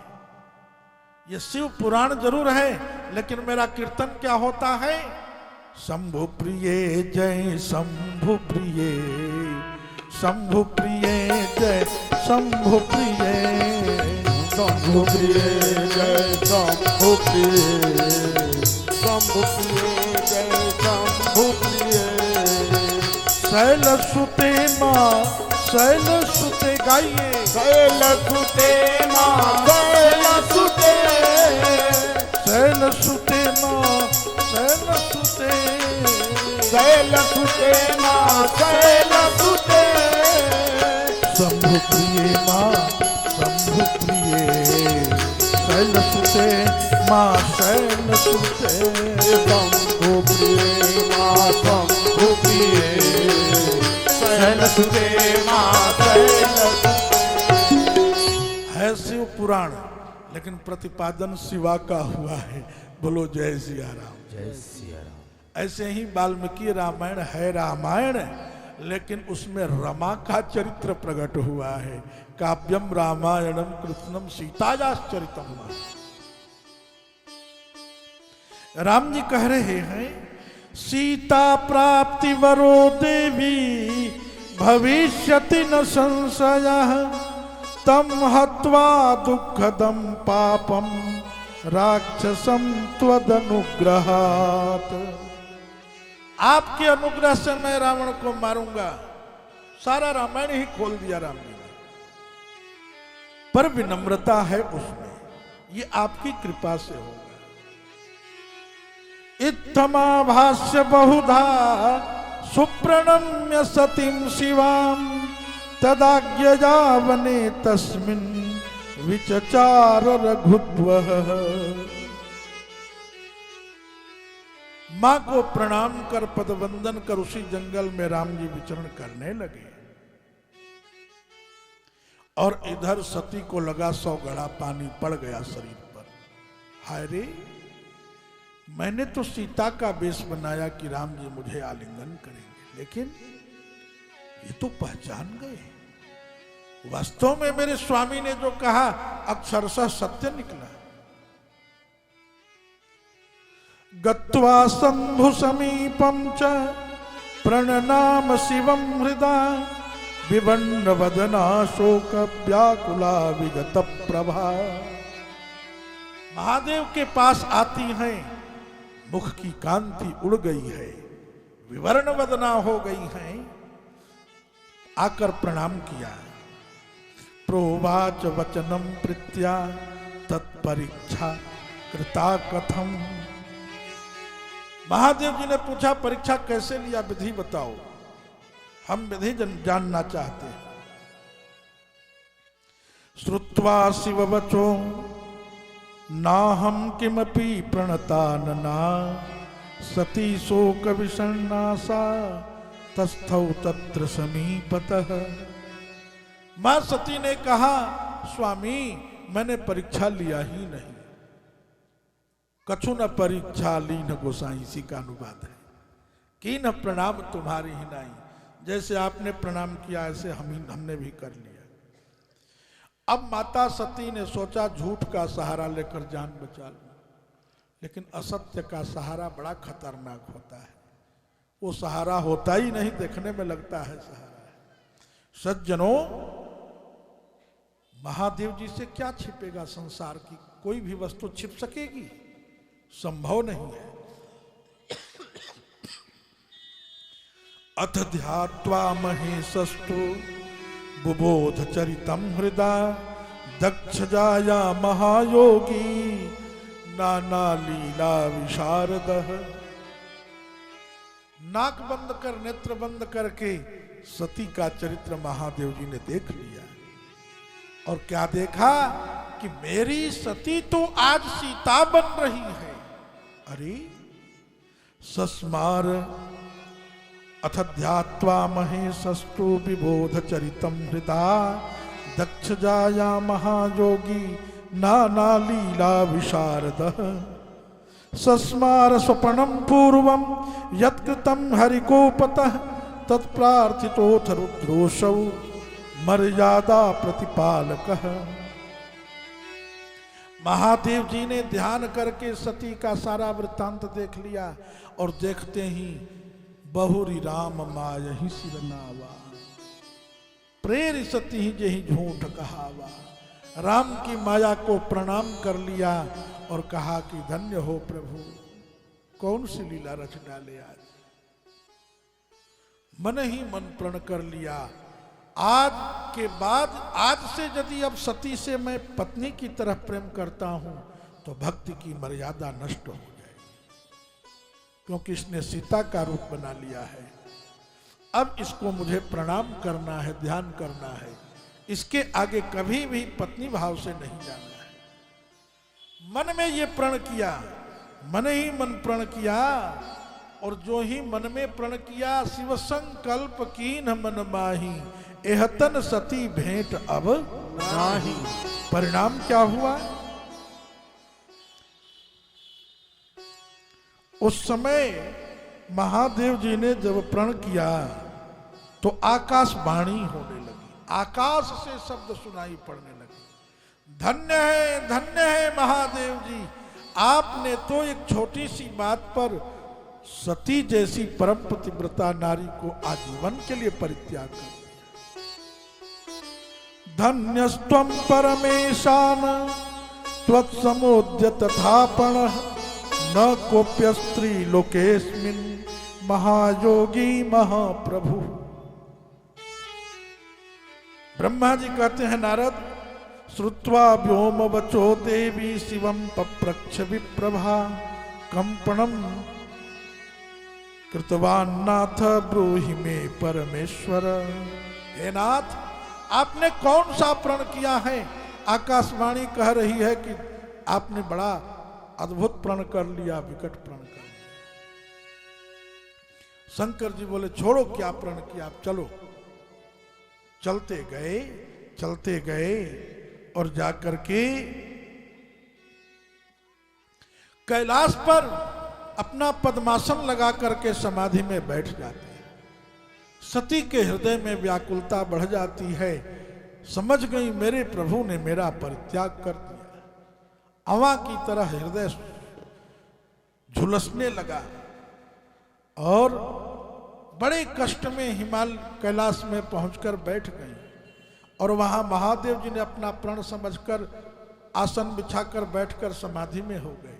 ये शिव पुराण जरूर है, लेकिन मेरा कीर्तन क्या होता है? शंभु प्रिय जय शंभु प्रिय, शंभु प्रिय जय शंभु प्रिय, शंभु प्रिय जय शंभु प्रिय, शंभु प्रिय जय शंभु प्रिय। शैल सुते मां शैल सुते गाइए, शैल सुते मां शैल सुते, शैल सुते मां शैल सुते, शैल सुते मां शैल सुते। शंभु प्रिय मां शंभु प्रिय, शैल सुते मां शैल सुते, शंभु प्रिय मां शंभु प्रिय, शैल सुते मां शैल सुते। है शिव पुराण, लेकिन प्रतिपादन शिवा का हुआ है। बोलो जय सिया राम। जय सिया राम। ऐसे ही वाल्मीकि रामायण है रामायण, लेकिन उसमें रमा का चरित्र प्रकट हुआ है। काव्यम रामायणम कृष्णम सीतायाश्चरितम। राम जी कह रहे हैं, सीता प्राप्ति वरो देवी भविष्यति न संशयः, तम हत्वा दुःखदं पापम राक्षसम त्वदनुग्रहात्। आपके अनुग्रह से मैं रावण को मारूंगा। सारा रामायण ही खोल दिया राम जी ने, पर विनम्रता है उसमें, ये आपकी कृपा से होगा। इत्थमाभाष्य बहुधा सुप्रणम्य सतीं शिवाम, तदाज्ञया वने तस्मिन् विचचार रघुत्वः। मां को प्रणाम कर पदवंदन कर उसी जंगल में राम जी विचरण करने लगे, और इधर सती को लगा 100 घड़ा पानी पड़ गया शरीर पर। हाय रे, मैंने तो सीता का वेश बनाया कि राम जी मुझे आलिंगन करेंगे, लेकिन ये तो पहचान गए। वास्तव में मेरे स्वामी ने जो कहा अक्षरशः सत्य निकला। गत्वा शंभु समीपम च प्रणनाम शिवम हृदा, विवन्न वदना शोक व्याकुला विगत प्रभा। महादेव के पास आती हैं, मुख की कांति उड़ गई है, विवर्ण वदना हो गई हैं, आकर प्रणाम किया। प्रोवाच वचनम प्रीत्या तत्परीक्षा कृता कथम। महादेव जी ने पूछा, परीक्षा कैसे लिया, विधि बताओ, हम विधि जानना चाहते हैं। श्रुत्वा शिववचो नाहं किमपि प्रणतानना, सती शोक विषण्णा सा तस्थौ तत्र समीपतः। मां सती ने कहा, स्वामी मैंने परीक्षा लिया ही नहीं। कछु न परीक्षा ली न गोसाई, इसी का अनुवाद है कि न प्रणाम तुम्हारी ही नहीं। जैसे आपने प्रणाम किया ऐसे हमने भी कर लिया। अब माता सती ने सोचा झूठ का सहारा लेकर जान बचा लूं। लेकिन असत्य का सहारा बड़ा खतरनाक होता है। वो सहारा होता ही नहीं, देखने में लगता है सहारा है। सज्जनों, महादेव जी से क्या छिपेगा संसार की कोई भी वस्तु छिप सकेगी? संभव नहीं है। अथ ध्यात्वा महेशस्तु बुबोध चरितम हृदय दक्ष जाया महायोगी नाना लीला विशारदः। नाक बंद कर, नेत्र बंद करके सती का चरित्र महादेव जी ने देख लिया। और क्या देखा कि मेरी सती तो आज सीता बन रही है। अरे सस्मार अथ ध्यात्वा महेशस्तु विबोध चरितम हृदय दक्ष जाया महायोगी नाना लीला विशारदः। सस्मार स्वप्नम पूर्वम यत्कृतं हरिकोपतः तत्प्रार्थितोऽथ रुद्रोऽसौ मर्यादा प्रतिपालकः। महादेव जी ने ध्यान करके सती का सारा वृत्तांत देख लिया और देखते ही बहुरी राम मायहि सिरनावा प्रेरि सती जेहि झूठ कहावा। राम की माया को प्रणाम कर लिया और कहा कि धन्य हो प्रभु, कौन सी लीला रच डाले आज। मन ही मन प्रण कर लिया। आज के बाद, आज से यदि अब सती से मैं पत्नी की तरह प्रेम करता हूं तो भक्ति की मर्यादा नष्ट हो जाएगी, क्योंकि इसने सीता का रूप बना लिया है। अब इसको मुझे प्रणाम करना है, ध्यान करना है। इसके आगे कभी भी पत्नी भाव से नहीं जाना है। मन में ये प्रण किया, मन ही मन प्रण किया, और जो ही मन में प्रण किया शिव संकल्प कीन मन माही एहतन सती भेंट अब नाही। परिणाम क्या हुआ? उस समय महादेव जी ने जब प्रण किया तो आकाशवाणी होने लगी, आकाश से शब्द सुनाई पड़ने लगे। धन्य है महादेव जी, आपने तो एक छोटी सी बात पर सती जैसी परम पतिव्रता नारी को आजीवन के लिए परित्याग कर दिया। धन्यस्त्वं परमेशान त्वत्समोद्य तथापण न कोप्य स्त्री लोकेस्मिन् महायोगी महाप्रभु। ब्रह्मा जी कहते हैं, नारद श्रुत्वा व्योम वचो देवी शिवम पप्रच्छ विप्रभा कंपणम कृतवान नाथ ब्रूहि में परमेश्वर। हे नाथ, आपने कौन सा प्रण किया है? आकाशवाणी कह रही है कि आपने बड़ा अद्भुत प्रण कर लिया, विकट प्रण कर लिया। शंकर जी बोले, छोड़ो क्या प्रण किया, आप चलो। चलते गए और जाकर के कैलाश पर अपना पद्मासन लगा करके समाधि में बैठ जाते हैं। सती के हृदय में व्याकुलता बढ़ जाती है। समझ गई मेरे प्रभु ने मेरा परित्याग कर दिया। अवा की तरह हृदय झुलसने लगा और बड़े कष्ट में हिमालय कैलाश में पहुंचकर बैठ गई। और वहां महादेव जी ने अपना प्रण समझकर आसन बिछाकर बैठकर समाधि में हो गए।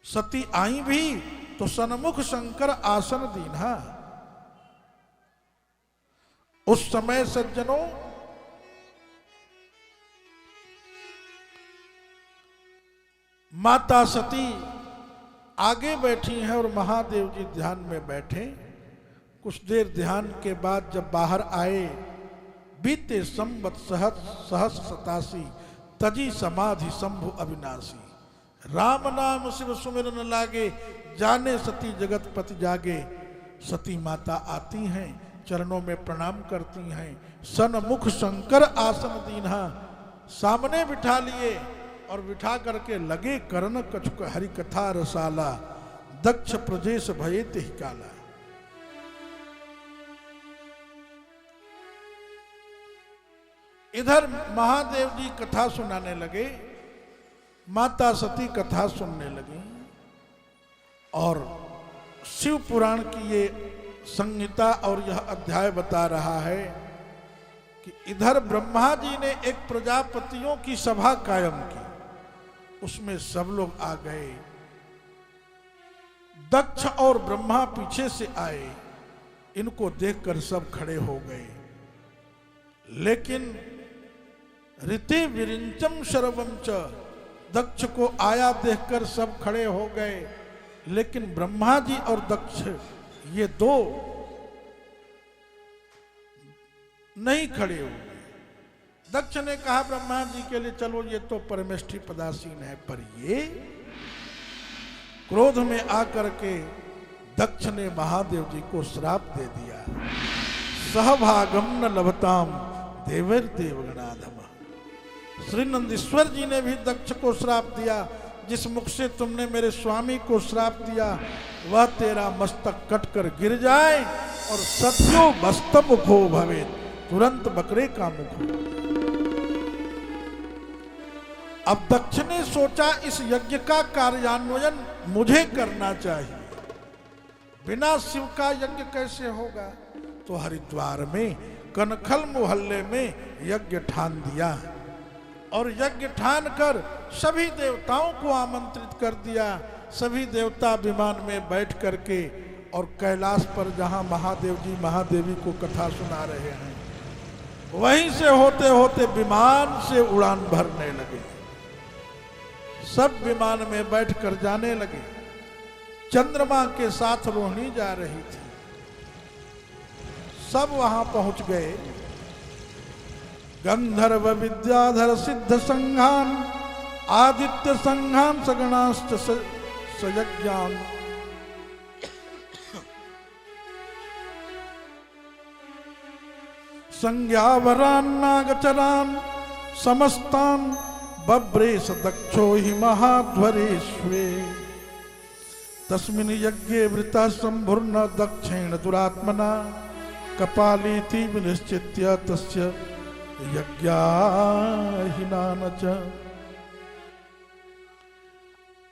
सती आई भी तो सन्मुख शंकर आसन दीन्हा। उस समय सज्जनों, माता सती आगे बैठी हैं और महादेव जी ध्यान में बैठे। कुछ देर ध्यान के बाद जब बाहर आए, बीते संवत सहस्र 87 तजी समाधि शंभु अविनाशी। राम नाम शिव सुमिरन लागे, जाने सती जगत पति जागे। सती माता आती हैं, चरणों में प्रणाम करती हैं। सन्मुख शंकर आसन दीन्हा, सामने बिठा लिए और बिठा करके लगे करण कछुक हरि कथा रसाला। दक्ष प्रजेश भये तिहि काला। इधर महादेव जी कथा सुनाने लगे माता सती कथा सुनने लगी और शिव पुराण की ये संहिता और यह अध्याय बता रहा है कि इधर ब्रह्मा जी ने एक प्रजापतियों की सभा कायम की, उसमें सब लोग आ गए। दक्ष और ब्रह्मा पीछे से आए, इनको देखकर सब खड़े हो गए। लेकिन ऋति विरिंचम शर्वम च, दक्ष को आया देखकर सब खड़े हो गए, लेकिन ब्रह्मा जी और दक्ष ये दो नहीं खड़े हुए। दक्ष ने कहा ब्रह्मा जी के लिए चलो ये तो परमेष्ठी पदासीन है, पर ये क्रोध में आकर के दक्ष ने महादेव जी को श्राप दे दिया। सहभागम न लभताम देवर देवगणाधम। श्री नंदीश्वर जी ने भी दक्ष को श्राप दिया, जिस मुख से तुमने मेरे स्वामी को श्राप दिया वह तेरा मस्तक कटकर गिर जाए और सत्यो मस्त मुखो भवे, तुरंत बकरे का मुख हो। अब दक्ष ने सोचा इस यज्ञ का कार्यान्वयन मुझे करना चाहिए, बिना शिव का यज्ञ कैसे होगा। तो हरिद्वार में कनखल मोहल्ले में यज्ञ ठान दिया और यज्ञ ठान कर सभी देवताओं को आमंत्रित कर दिया। सभी देवता विमान में बैठ करके और कैलाश पर जहां महादेव जी महादेवी को कथा सुना रहे हैं, वहीं से होते होते विमान से उड़ान भरने लगे। सब विमान में बैठकर जाने लगे। चंद्रमा के साथ रोहिणी जा रही थी। सब वहां पहुंच गए। गंधर्व विद्याधर सिद्ध संघान आदित्य संघान सगणाश्च सयज्ञान। संज्ञावरान नागचरान समस्तान बब्रेश दक्षो हि महाध्वरेश्वे। तस्मिन् यज्ञे वृता संभुर्न दक्षेण दुरात्मना कपालीति विनिश्चित्य तस्य यज्ञाहिनान च।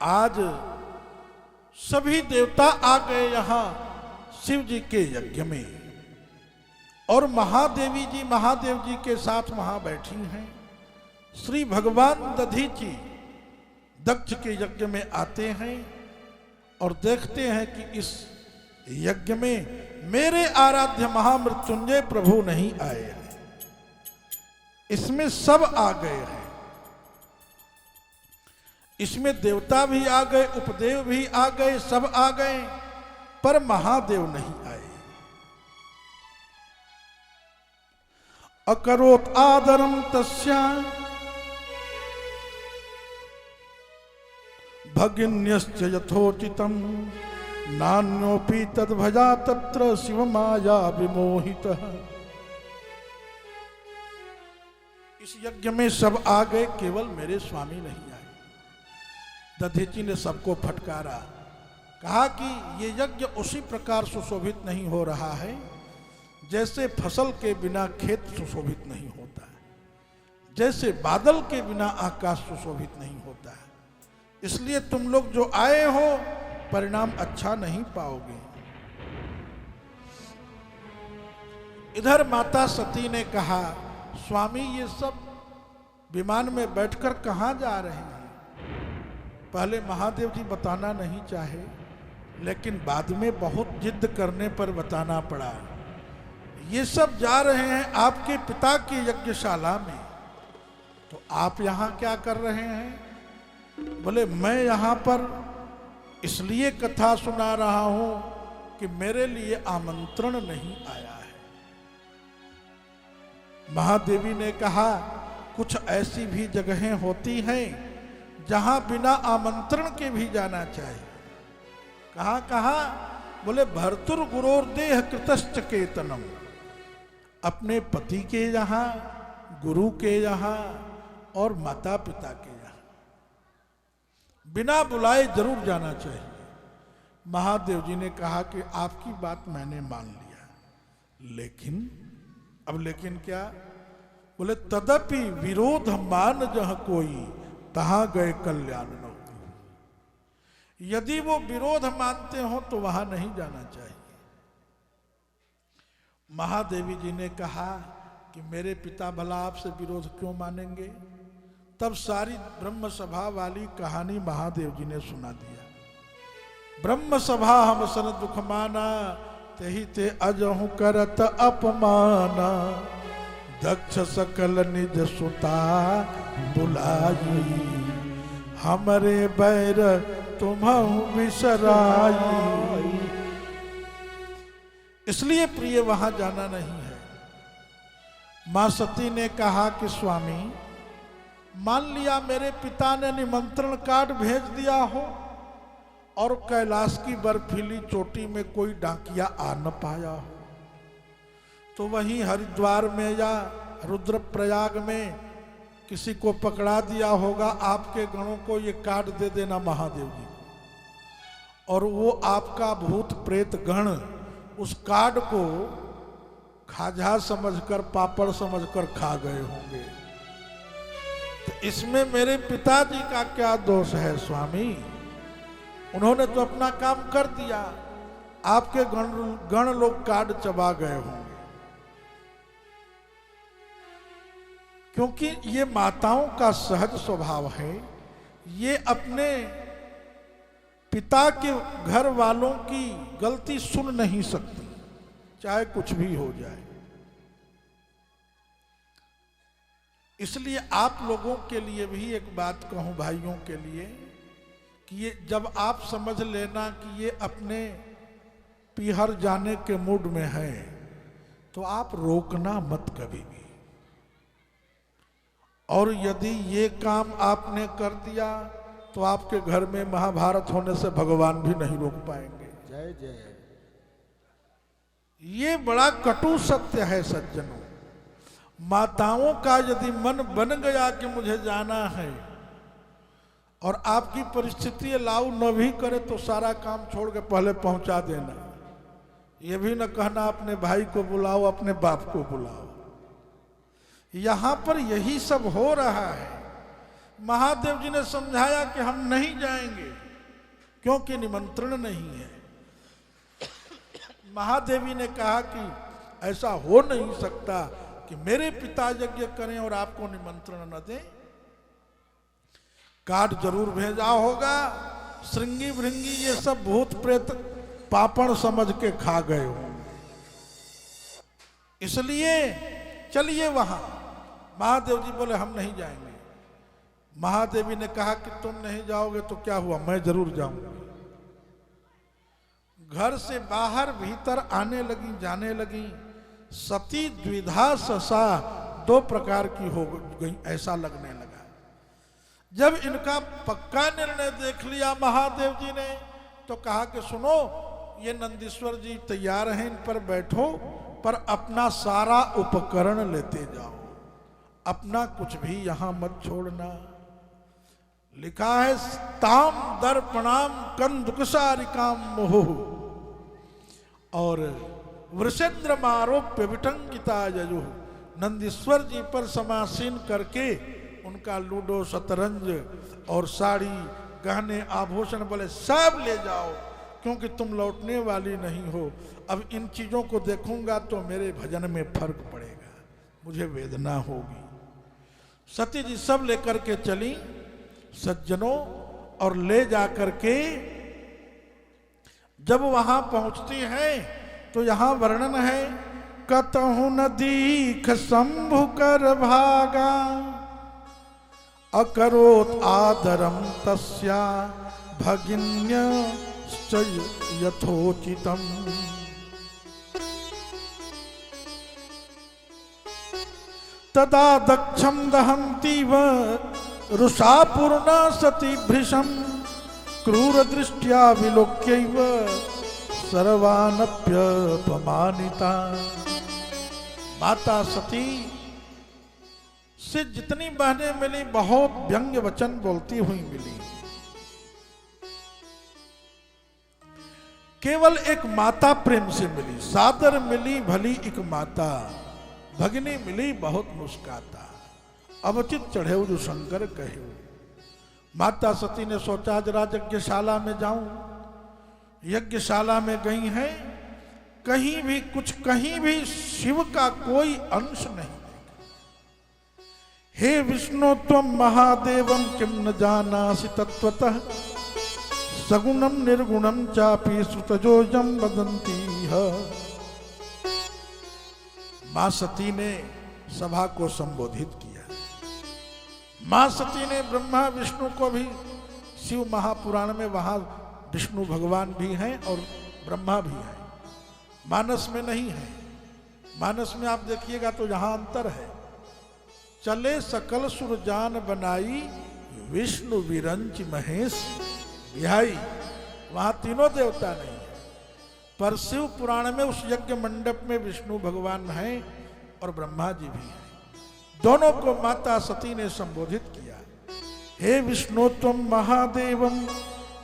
आज सभी देवता आ गए यहां शिव जी के यज्ञ में और महादेवी जी महादेव जी के साथ वहां बैठी हैं। श्री भगवान दधीचि दक्ष के यज्ञ में आते हैं और देखते हैं कि इस यज्ञ में मेरे आराध्य महामृत्युंजय प्रभु नहीं आए हैं, इसमें सब आ गए हैं। इसमें देवता भी आ गए, उपदेव भी आ गए, सब आ गए, पर महादेव नहीं आए। अकरोत आदरम तस्या भगिन्यश्च यथोचितम नान्योपि तद्भजा तत्र शिव माया विमोहितः। इस यज्ञ में सब आ गए, केवल मेरे स्वामी नहीं आए। दधीचि ने सबको फटकारा, कहा कि ये यज्ञ उसी प्रकार सुशोभित नहीं हो रहा है जैसे फसल के बिना खेत सुशोभित नहीं होता है, जैसे बादल के बिना आकाश सुशोभित नहीं होता है। इसलिए तुम लोग जो आए हो परिणाम अच्छा नहीं पाओगे। इधर माता सती ने कहा, स्वामी ये सब विमान में बैठकर कहां जा रहे हैं। पहले महादेव जी बताना नहीं चाहे, लेकिन बाद में बहुत जिद करने पर बताना पड़ा। ये सब जा रहे हैं आपके पिता की यज्ञशाला में, तो आप यहां क्या कर रहे हैं। बोले मैं यहां पर इसलिए कथा सुना रहा हूं कि मेरे लिए आमंत्रण नहीं आया है। महादेवी ने कहा, कुछ ऐसी भी जगहें होती हैं जहां बिना आमंत्रण के भी जाना चाहिए। कहा कहा, बोले भर्तुर गुरोर देह कृतश्च केतनम। अपने पति के यहाँ, गुरु के यहाँ और माता पिता के यहाँ बिना बुलाए जरूर जाना चाहिए। महादेव जी ने कहा कि आपकी बात मैंने मान लिया, लेकिन अब लेकिन क्या। बोले तदपि विरोध मान जह कोई तहां गए कल्याण न हो। यदि वो विरोध मानते हो तो वहां नहीं जाना चाहिए। महादेवी जी ने कहा कि मेरे पिता भला आपसे विरोध क्यों मानेंगे। तब सारी ब्रह्म सभा वाली कहानी महादेव जी ने सुना दिया। ब्रह्म सभा हम सन दुख माना, तेहि ते अजहु करत अपमाना। दक्ष सकल निज सुता बुलाई, हमरे बैर तुम्हु बिसराई। इसलिए प्रिय वहां जाना नहीं है। मां सती ने कहा कि स्वामी, मान लिया मेरे पिता ने निमंत्रण कार्ड भेज दिया हो और कैलाश की बर्फीली चोटी में कोई डाकिया आ न पाया हो, तो वहीं हरिद्वार में या रुद्रप्रयाग में किसी को पकड़ा दिया होगा। आपके गणों को ये कार्ड दे देना महादेव जी को, और वो आपका भूत प्रेत गण उस कार्ड को खाजा समझकर, पापड़ समझकर खा गए होंगे। तो इसमें मेरे पिताजी का क्या दोष है स्वामी? उन्होंने तो अपना काम कर दिया, आपके गण लोग कार्ड चबा गए होंगे। क्योंकि ये माताओं का सहज स्वभाव है, ये अपने पिता के घर वालों की गलती सुन नहीं सकती, चाहे कुछ भी हो जाए। इसलिए आप लोगों के लिए भी एक बात कहूं, भाइयों के लिए, कि ये जब आप समझ लेना कि ये अपने पीहर जाने के मूड में है, तो आप रोकना मत कभी भी। और यदि ये काम आपने कर दिया तो आपके घर में महाभारत होने से भगवान भी नहीं रोक पाएंगे। जय जय। ये बड़ा कटु सत्य है सज्जनों। माताओं का यदि मन बन गया कि मुझे जाना है और आपकी परिस्थिति अलाउ न भी करे, तो सारा काम छोड़ के पहले पहुंचा देना। ये भी न कहना अपने भाई को बुलाओ, अपने बाप को बुलाओ। यहां पर यही सब हो रहा है। महादेव जी ने समझाया कि हम नहीं जाएंगे क्योंकि निमंत्रण नहीं है। महादेवी ने कहा कि ऐसा हो नहीं सकता कि मेरे पिता यज्ञ करें और आपको निमंत्रण न दें। कार्ड जरूर भेजा होगा, श्रृंगी भृंगी ये सब भूत प्रेत पापड़ समझ के खा गए होंगे। इसलिए चलिए वहां। महादेव जी बोले हम नहीं जाएंगे। महादेवी ने कहा कि तुम नहीं जाओगे तो क्या हुआ, मैं जरूर जाऊंगी। घर से बाहर भीतर आने लगी, जाने लगी। सती द्विधा ससा, दो प्रकार की हो गई, ऐसा लगने लगा। जब इनका पक्का निर्णय देख लिया महादेव जी ने, तो कहा कि सुनो, ये नंदीश्वर जी तैयार हैं, इन पर बैठो, पर अपना सारा उपकरण लेते जाओ, अपना कुछ भी यहां मत छोड़ना। लिखा है ताम दर्पणाम कंदुकसारिकाम मोह, और वृषेंद्र मारोप्य विटंकिता यजु। नंदीश्वर जी पर समासीन करके उनका लूडो, शतरंज और साड़ी, गहने, आभूषण बोले सब ले जाओ, क्योंकि तुम लौटने वाली नहीं हो। अब इन चीजों को देखूंगा तो मेरे भजन में फर्क पड़ेगा, मुझे वेदना होगी। सती जी सब लेकर के चली सज्जनों, और ले जाकर के जब वहां पहुंचती है तो यहां वर्णन है, कतहु न दीख शंभु कर भागा, अकरोत आदरम तस्या भगिन्य यथोचितम। तदा दक्षम दहंती व रुषापूर्णा सती भृशम, क्रूर दृष्टिया विलोक्यैव सर्वानप्यपमानिता। माता सती से जितनी बहनें मिली, बहुत व्यंग्य वचन बोलती हुई मिली। केवल एक माता प्रेम से मिली, सादर मिली भली एक माता, भगिनी मिली बहुत मुस्काता। अवचित चढ़े जो शंकर कहे। माता सती ने सोचा जरा यज्ञशाला में जाऊं। यज्ञशाला में गई हैं, कहीं भी शिव का कोई अंश नहीं। हे विष्णु त्वं महादेवं किम न जानासि तत्त्वतः सगुणम निर्गुणम चापि श्रुतजोजम वदन्ति ह। मां सती ने सभा को संबोधित किया। मां सती ने ब्रह्मा विष्णु को भी, शिव महापुराण में वहां विष्णु भगवान भी हैं और ब्रह्मा भी हैं, मानस में नहीं है। मानस में आप देखिएगा तो यहां अंतर है। चले सकल सुर जान बनाई विष्णु विरंच महेश बिहाई, वहां तीनों देवता नहीं है। पर शिव पुराण में उस यज्ञ मंडप में विष्णु भगवान हैं और ब्रह्मा जी भी हैं। दोनों को माता सती ने संबोधित किया। हे विष्णु त्वं महादेवं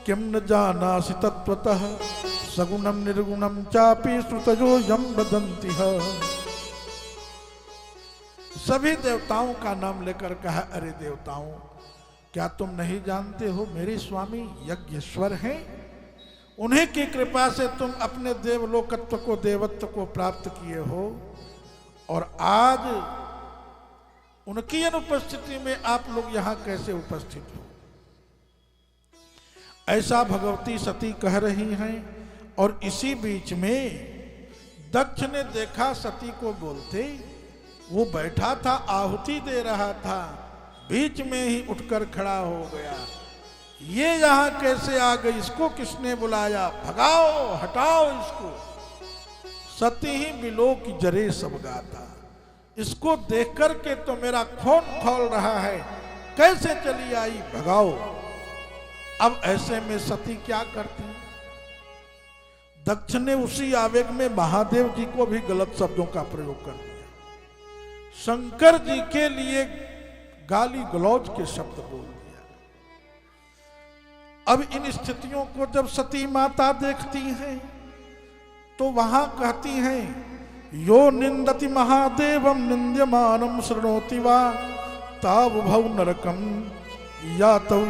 किम न जानासि तत्त्वतः सगुणम निर्गुणम चापि श्रुतजो यम वदन्ति ह। सभी देवताओं का नाम लेकर कहा, अरे देवताओं, क्या तुम नहीं जानते हो मेरे स्वामी यज्ञेश्वर हैं? उन्हीं की कृपा से तुम अपने देवलोकत्व को, देवत्व को प्राप्त किए हो, और आज उनकी अनुपस्थिति में आप लोग यहां कैसे उपस्थित हो? ऐसा भगवती सती कह रही हैं। और इसी बीच में दक्ष ने देखा सती को बोलते, वो बैठा था आहुति दे रहा था, बीच में ही उठकर खड़ा हो गया। ये यहां कैसे आ गई? इसको किसने बुलाया? भगाओ, हटाओ इसको। सती ही बिलो की जरे सब गाता। इसको देख करके तो मेरा खून खौल रहा है, कैसे चली आई? भगाओ। अब ऐसे में सती क्या करती? दक्ष ने उसी आवेग में महादेव जी को भी गलत शब्दों का प्रयोग कर दिया। शंकर जी के लिए गाली गलौज के शब्द बोल दिया। अब इन स्थितियों को जब सती माता देखती हैं तो वहां कहती हैं, यो निंदति महादेवम निंद्यमानम शृणोति वा तावुभौ नरकम यातौ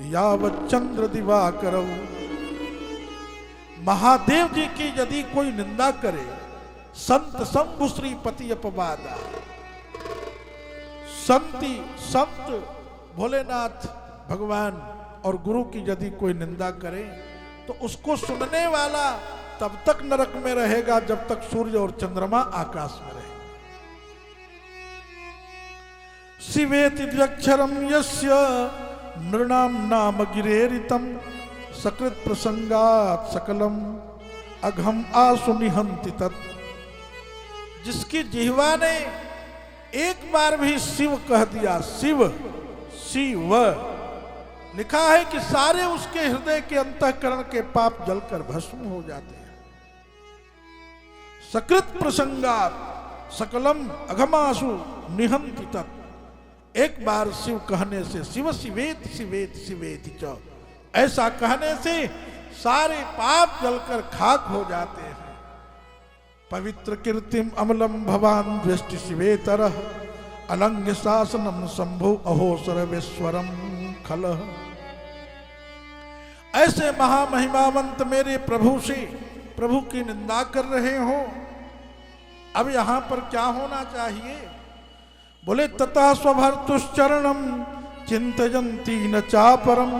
यावत् चंद्र दिवाकरौ। महादेव जी की यदि कोई निंदा करे, संत शंभु श्रीपति अपवादा, संत भोलेनाथ भगवान और गुरु की यदि कोई निंदा करे तो उसको सुनने वाला तब तक नरक में रहेगा जब तक सूर्य और चंद्रमा आकाश में रहे। शिवेति द्व्यक्षरम यस्य नृणाम नाम गिरेरितम सकृत प्रसंगात सकलम अघम आसु निहंति तत्। जिसकी जिह्वा ने एक बार भी शिव कह दिया, शिव शिव, लिखा है कि सारे उसके हृदय के अंतःकरण के पाप जलकर भस्म हो जाते हैं। सकृत प्रसंगात सकलम अघमासु निहंति तत्। एक बार शिव कहने से, शिव शिवेत शिवेत शिवेति च, ऐसा कहने से सारे पाप जलकर खाक हो जाते हैं। पवित्र कीर्तिम अमलम भवान दृष्टि शिवेतरः अलंघ्य शासनम शंभु अहो सर्वेश्वरम खलः। ऐसे महामहिमावंत मेरे प्रभु से प्रभु की निंदा कर रहे हो। अब यहां पर क्या होना चाहिए? बोले तथा स्वभर्तुश्चरणम चिंतयन्ती न चापरम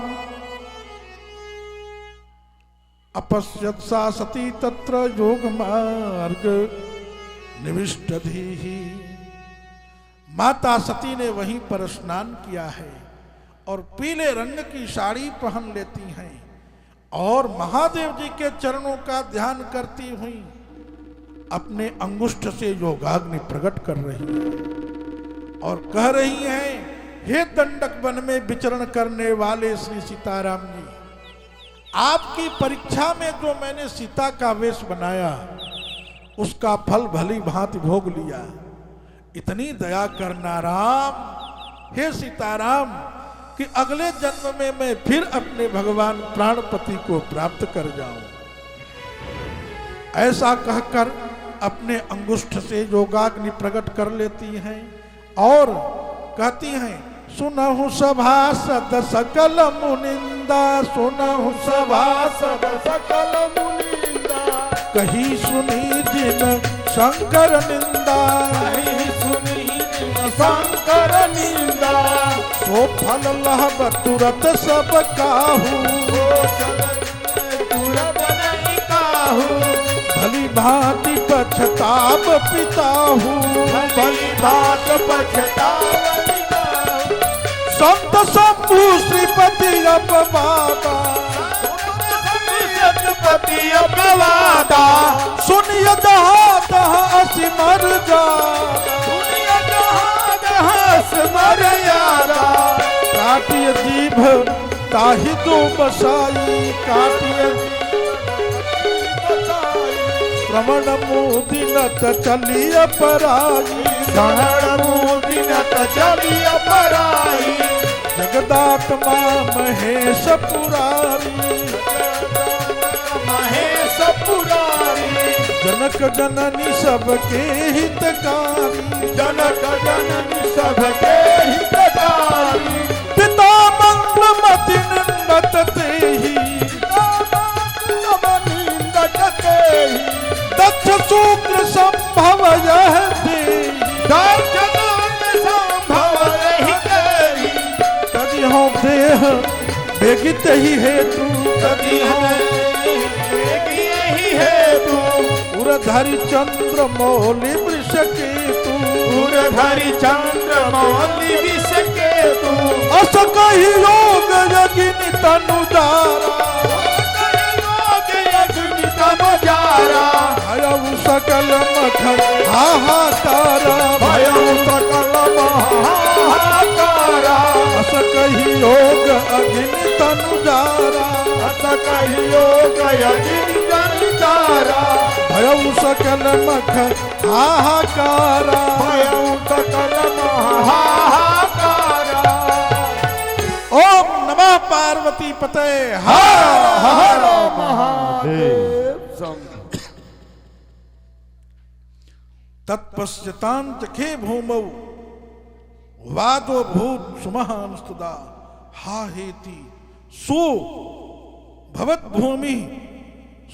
अपश्यत सा सती तत्र योग मार्ग निविष्टधीहि। माता सती ने वहीं पर स्नान किया है और पीले रंग की साड़ी पहन लेती हैं और महादेव जी के चरणों का ध्यान करती हुई अपने अंगुष्ठ से योगाग्नि प्रकट कर रही है और कह रही हैं, हे दंडक वन में विचरण करने वाले श्री सीताराम जी, आपकी परीक्षा में जो मैंने सीता का वेश बनाया उसका फल भली भांति भोग लिया। इतनी दया करना राम, हे सीताराम, कि अगले जन्म में मैं फिर अपने भगवान प्राणपति को प्राप्त कर जाऊं। ऐसा कहकर अपने अंगुष्ठ से योगाग्नि प्रकट कर लेती हैं और कहती हैं, सुनहु सभासद सकल मुनिंदा, सुनहु सभासद सकल मुनिंदा, कही सुनी जिन शंकर निंदा, कहीं सुनी जिन शंकर निंदा, सो फल लहब तुरत सब काहू, ओ चलन तुरत नहीं काहू, भली भांति पछताब पिताहू, भली बात पछतावनी काहू, संत शंभु श्रीपति अपवादा, सतपति अपवादा, सुनिय जहाँ तहाँ सिमर जा, दुनिया जहाँ जहाँ स्मर यारा, काटिय जीभ ताहि दो बसाई, काटिय श्रवण मोदिनत चलिय पराई, शरण मुदिनत चलिय पराई, जगदात्मा महेश पुरारी, महेश पुरारी, जनक जननी सबके हितकारी, जनक जननी सबके हितकारी, पिता मंगलमति निंदत तेहि, दक्ष शुक्र संभव यह देहि, तदि हो देह बेगित ही हेतु, तदि हो उरधरि चंद्र मौलि वृष केतु, चंद्र मौलि विष केतु, अस कहि योग यज्ञ तनु दारा, भयउ सकल मख हाहाकारा, भयउ सकल महाकारा, अस कहि योग अग्नि तनु जारा, अस कहि योग यज्ञ तारा, भयउ सकल मख हाहाकारा, भयउ सकल महाकारा। ओम नमः पार्वती पते हर हर महादेव। तत्पश्यतांत खे भूमौ वादो भूत सुमहान स्तुदा, हा हेति सो भवत भूमि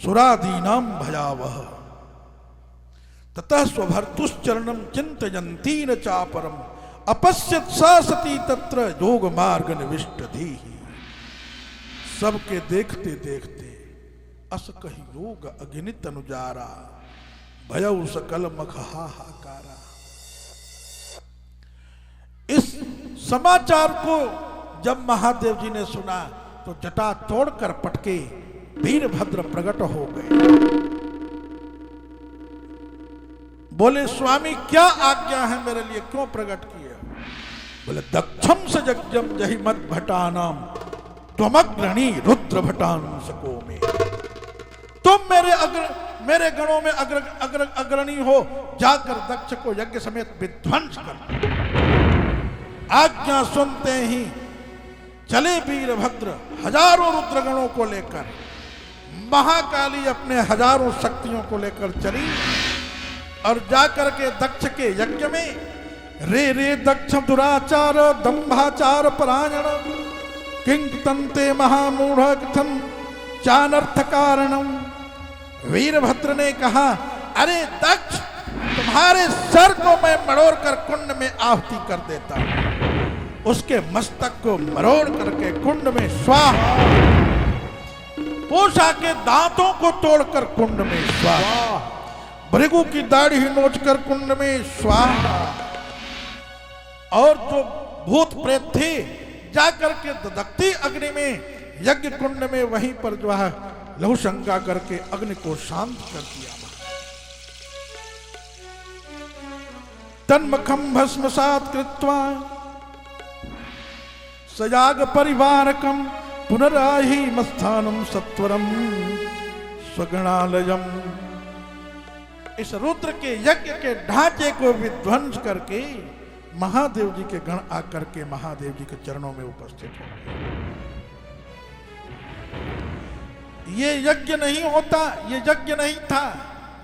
सुरादीनाम भयावह, ततः स्वभर्तुश्चरणं चिंतयन्ती न चापरम, अपश्यत सा सती तत्र योग मार्ग निविष्ट धीहि। सबके देखते देखते अस कहि योग अग्नित अनुजारा, भयउ सकल मख हाहाकारा। इस समाचार को जब महादेव जी ने सुना तो जटा तोड़कर पटके वीरभद्र प्रकट हो गए। बोले स्वामी क्या आज्ञा है मेरे लिए, क्यों प्रकट किए? बोले दक्षम से जगजम जहि मत भटानाम त्वमग्रणी रुद्र भटांसको में, तुम मेरे गणों में अग्रणी हो, जाकर दक्ष को यज्ञ समेत विध्वंस कर। आज्ञा सुनते ही चले वीरभद्र हजारों रुद्रगणों को लेकर, महाकाली अपने हजारों शक्तियों को लेकर चली और जाकर के दक्ष के यज्ञ में रे दक्ष दुराचार दंभाचार परायण किंग तंते महामूढ़ कथम चानर्थ कारणम। वीरभद्र ने कहा, अरे दक्ष, तुम्हारे सर को मैं मरोड़ कर कुंड में आहुति कर देता हूं। उसके मस्तक को मरोड़ करके कुंड में स्वाहा, पूषा के दांतों को तोड़कर कुंड में स्वाहा, भृगु की दाढ़ी नोचकर कुंड में स्वाहा, और जो भूत प्रेत थे जाकर के ददकती अग्नि में यज्ञ कुंड में वहीं पर जो है लहु शंका करके अग्नि को शांत कर दिया। तन्मखम भस्मसात कृत्वा सयाग परिवारकम पुनराहि मस्थानम सत्वरम स्वगणालयम। इस रुद्र के यज्ञ के ढांचे को विध्वंस करके महादेव जी के गण आकर के महादेव जी के चरणों में उपस्थित हो गए। ये यज्ञ नहीं होता, ये यज्ञ नहीं था,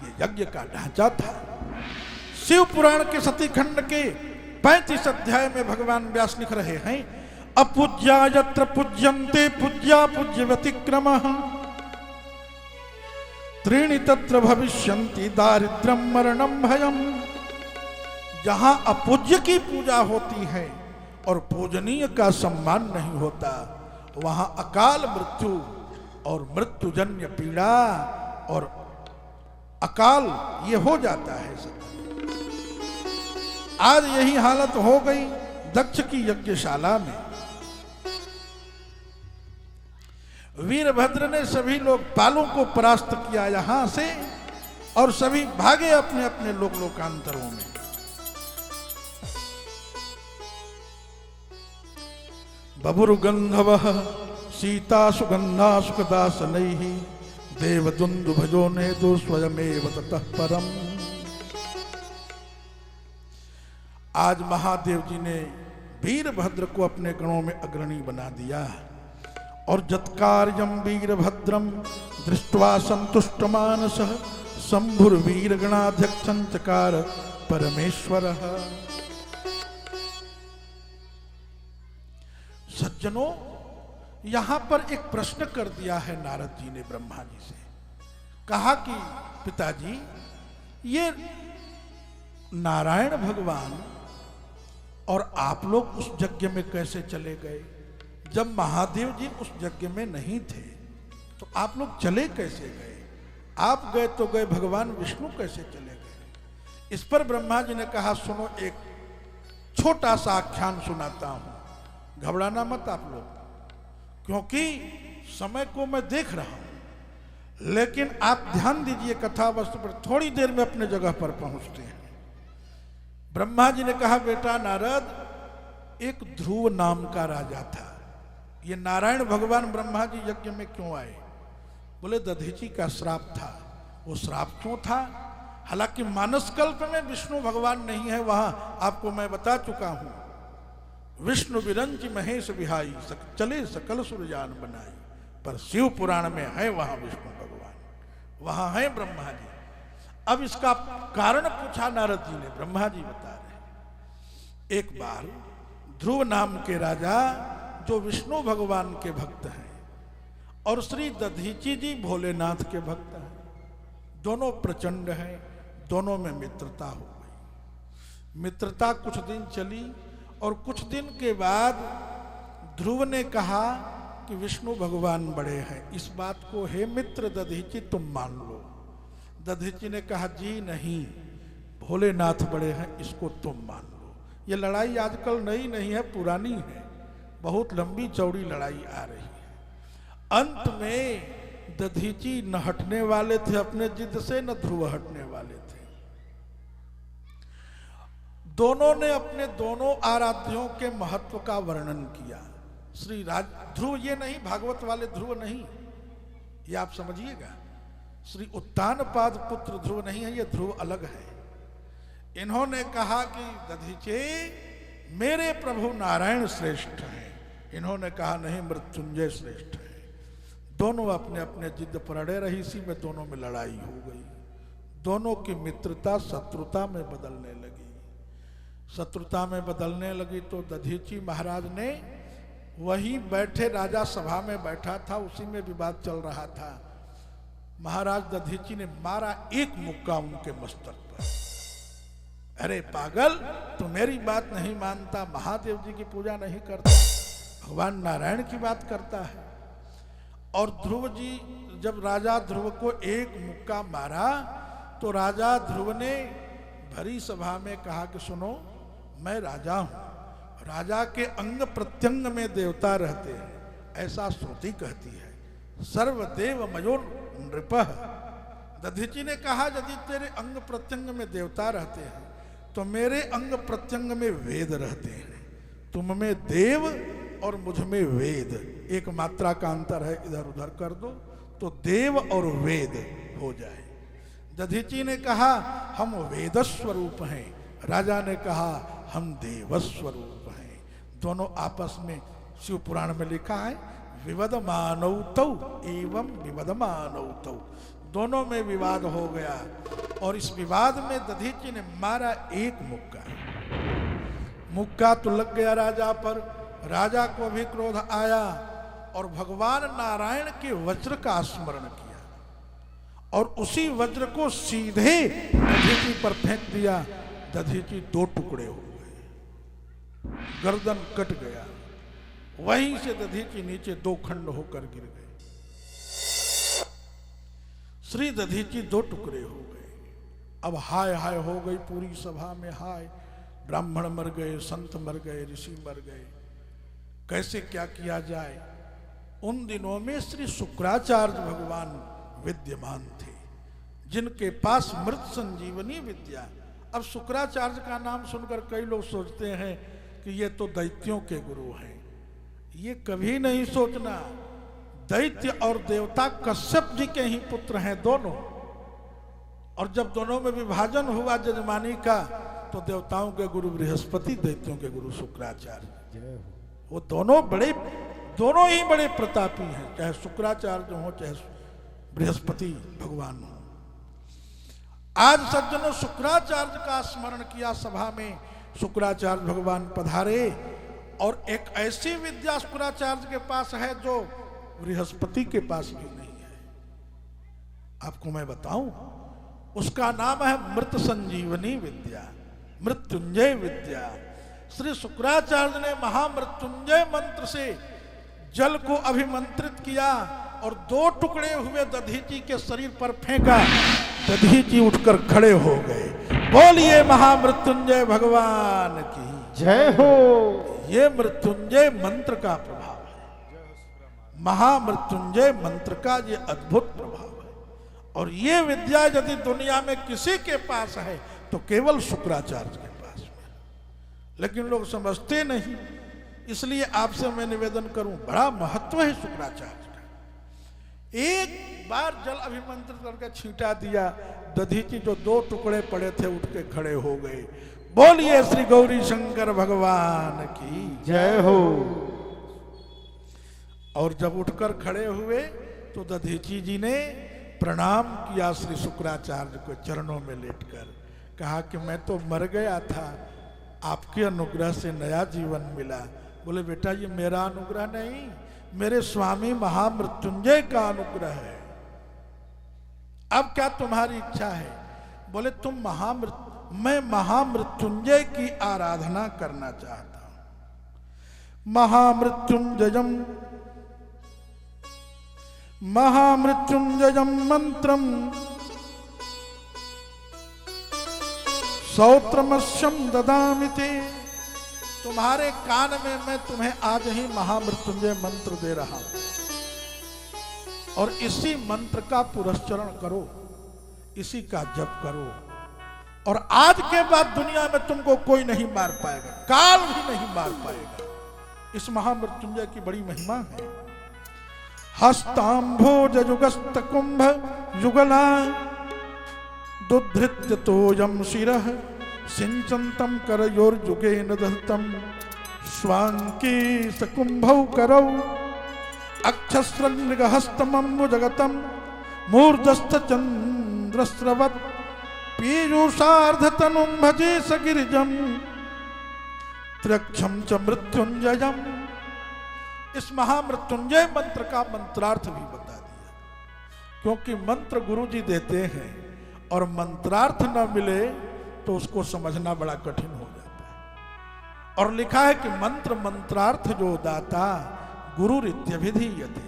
ये यज्ञ का ढांचा था। शिव पुराण के सती खंड के 35 अध्याय में भगवान व्यास लिख रहे हैं, अपूज्या यत्र पूज्यन्ते पूज्या पूज्य व्यतिक्रमः त्रीणि तत्र भविष्यन्ति दारिद्र्यं मरणं भयम्। जहां अपूज्य की पूजा होती है और पूजनीय का सम्मान नहीं होता, वहां अकाल मृत्यु और मृत्युजन्य पीड़ा और अकाल ये हो जाता है सब। आज यही हालत हो गई दक्ष की यज्ञशाला में। वीरभद्र ने सभी लोग पालों को परास्त किया यहां से और सभी भागे अपने अपने लोक लोकांतरों में। बभुर्गंधवः सीता सुगंधा सुखदासनैः देवदुन्दुभजो नेदु स्वयमेव ततः परम्। आज महादेव जी ने वीरभद्र को अपने गणों में अग्रणी बना दिया और जत्कार्यं वीरभद्रं दृष्ट्वा संतुष्टमानसः शंभुर्वीरगणाध्यक्षं चकार परमेश्वरः। सज्जनों, यहां पर एक प्रश्न कर दिया है नारद जी ने ब्रह्मा जी से। कहा कि पिताजी, ये नारायण भगवान और आप लोग उस यज्ञ में कैसे चले गए? जब महादेव जी उस यज्ञ में नहीं थे तो आप लोग चले कैसे गए? आप गए तो गए, भगवान विष्णु कैसे चले गए? इस पर ब्रह्मा जी ने कहा, सुनो, एक छोटा सा आख्यान सुनाता हूं, घबराना मत आप लोग, क्योंकि समय को मैं देख रहा हूं, लेकिन आप ध्यान दीजिए कथा वस्तु पर। थोड़ी देर में अपने जगह पर पहुंचते हैं। ब्रह्मा जी ने कहा, बेटा नारद, एक ध्रुव नाम का राजा था। ये नारायण भगवान ब्रह्मा जी यज्ञ में क्यों आए? बोले दधीची का श्राप था। वो श्राप क्यों था? हालांकि मानसकल्प में विष्णु भगवान नहीं है, वहां आपको मैं बता चुका हूं। विष्णु विरंच महेश विहाई चले सकल सुरजान बनाई, पर शिव पुराण में है वहां विष्णु भगवान, वहां है ब्रह्मा जी। अब इसका कारण पूछा नारद जी ने। ब्रह्मा जी बता रहे, एक बार ध्रुव नाम के राजा जो विष्णु भगवान के भक्त हैं और श्री दधीची जी भोलेनाथ के भक्त हैं, दोनों प्रचंड हैं, दोनों में मित्रता हो गई। मित्रता कुछ दिन चली और कुछ दिन के बाद ध्रुव ने कहा कि विष्णु भगवान बड़े हैं, इस बात को हे मित्र दधीची तुम मान लो। दधीची ने कहा, जी नहीं, भोलेनाथ बड़े हैं, इसको तुम मान लो। ये लड़ाई आजकल नई नहीं है, पुरानी है, बहुत लंबी चौड़ी लड़ाई आ रही है। अंत में दधीची न हटने वाले थे अपने जिद से, न ध्रुव हटने वाले थे। दोनों ने अपने दोनों आराध्यों के महत्व का वर्णन किया। श्री ध्रुव ये नहीं, भागवत वाले ध्रुव नहीं, ये आप समझिएगा। श्री उत्तानपाद पुत्र ध्रुव नहीं है, ये ध्रुव अलग है। इन्होंने कहा कि दधीचे, मेरे प्रभु नारायण श्रेष्ठ हैं। इन्होंने कहा नहीं, मृत्युंजय श्रेष्ठ है। दोनों अपने अपने जिद पर अड़े रही, इसी में दोनों में लड़ाई हो गई। दोनों की मित्रता शत्रुता में बदलने लगी। शत्रुता में बदलने लगी तो दधीची महाराज ने, वही बैठे राजा सभा में बैठा था, उसी में विवाद चल रहा था, महाराज दधीची ने मारा एक मुक्का उनके मस्तक पर। अरे पागल, तू मेरी बात नहीं मानता, महादेव जी की पूजा नहीं करता, भगवान नारायण की बात करता है। और ध्रुव जी, जब राजा ध्रुव को एक मुक्का मारा तो राजा ध्रुव ने भरी सभा में कहा कि सुनो, मैं राजा हूं, राजा के अंग प्रत्यंग में देवता रहते हैं, ऐसा श्रुति कहती है। सर्वदेव मयो नृपः। दधीची ने कहा, यदि तेरे अंग प्रत्यंग में देवता रहते हैं तो मेरे अंग प्रत्यंग में वेद रहते हैं। तुम में देव और मुझ में वेद, एक मात्रा का अंतर है, इधर उधर कर दो तो देव और वेद हो जाए। दधीची ने कहा, हम वेद स्वरूप हैं। राजा ने कहा, हम देव स्वरूप हैं। दोनों आपस में, शिव पुराण में लिखा है, विवदमानौ तौ एवं विवदमानौ तौ, दोनों में विवाद हो गया। और इस विवाद में दधीची ने मारा एक मुक्का। मुक्का तो लग गया राजा पर, राजा को भी क्रोध आया और भगवान नारायण के वज्र का स्मरण किया और उसी वज्र को सीधे दधीची पर फेंक दिया। दधीची 2 टुकड़े हो गए, गर्दन कट गया। वहीं से दधीची नीचे 2 खंड होकर गिर गए। श्री दधीची 2 टुकड़े हो गए। अब हाय हाय हो गई पूरी सभा में, हाय ब्राह्मण मर गए, संत मर गए, ऋषि मर गए, कैसे क्या किया जाए। उन दिनों में श्री शुक्राचार्य भगवान विद्यमान थे, जिनके पास मृत संजीवनी विद्या। अब शुक्राचार्य का नाम सुनकर कई लोग सोचते हैं कि ये तो दैत्यों के गुरु हैं। ये कभी नहीं सोचना, दैत्य और देवता कश्यप जी के ही पुत्र हैं दोनों। और जब दोनों में विभाजन हुआ जजमानी का, तो देवताओं के गुरु बृहस्पति, दैत्यों के गुरु शुक्राचार्य। वो दोनों ही बड़े प्रतापी हैं, चाहे शुक्राचार्य हो चाहे बृहस्पति भगवान हो। आज सज्जनों शुक्राचार्य का स्मरण किया सभा में। शुक्राचार्य भगवान पधारे और एक ऐसी विद्या शुक्राचार्य के पास है जो बृहस्पति के पास भी नहीं है। आपको मैं बताऊं, उसका नाम है मृत संजीवनी विद्या, मृत्युंजय विद्या। श्री शुक्राचार्य ने महामृत्युंजय मंत्र से जल को अभिमंत्रित किया और 2 टुकड़े हुए दधीची के शरीर पर फेंका। दधीची उठकर खड़े हो गए। बोलिए महामृत्युंजय भगवान की जय हो। ये मृत्युंजय मंत्र का प्रभाव है, महामृत्युंजय मंत्र का ये अद्भुत प्रभाव है। और ये विद्या यदि दुनिया में किसी के पास है तो केवल शुक्राचार्य के पास में। लेकिन लोग समझते नहीं, इसलिए आपसे मैं निवेदन करूं, बड़ा महत्व है शुक्राचार्य का। एक बार जल अभिमंत्रित करके छींटा दिया, दधीची जो 2 टुकड़े पड़े थे उठ के खड़े हो गए। बोलिए श्री गौरी शंकर भगवान की जय हो। और जब उठकर खड़े हुए तो दधीची जी ने प्रणाम किया श्री शुक्राचार्य को, चरणों में लेटकर कहा कि मैं तो मर गया था, आपके अनुग्रह से नया जीवन मिला। बोले बेटा ये मेरा अनुग्रह नहीं, मेरे स्वामी महामृत्युंजय का अनुग्रह है। अब क्या तुम्हारी इच्छा है? बोले मैं महामृत्युंजय की आराधना करना चाहता हूं। महामृत्युंजयम मंत्रम सौत्रमस्यम ददामिते। तुम्हारे कान में मैं तुम्हें आज ही महामृत्युंजय मंत्र दे रहा हूं और इसी मंत्र का पुरस्चरण करो, इसी का जप करो। और आज के बाद दुनिया में तुमको कोई नहीं मार पाएगा, काल भी नहीं मार पाएगा। इस महामृत्युंजय की बड़ी महिमा है। हस्तांभोज युगस्त कुंभ युगला दुधृत्य तोयम शिरः सिंचन्तम करयोर्युगेन दहतम स्वांकी सकुंभौ करौ अक्षस्रन्मृगहस्तमम्बु जगतम मूर्धस्थ चंद्रस्रवत् पीयूषार्धतनुं भजे सगिरिजम त्र्यक्षम च मृत्युंजयम। इस महामृत्युंजय मंत्र का मंत्रार्थ भी बता दिया, क्योंकि मंत्र गुरु जी देते हैं और मंत्रार्थ न मिले तो उसको समझना बड़ा कठिन हो जाता है। और लिखा है कि मंत्र मंत्रार्थ जो दाता गुरु रित्यभिधीयते।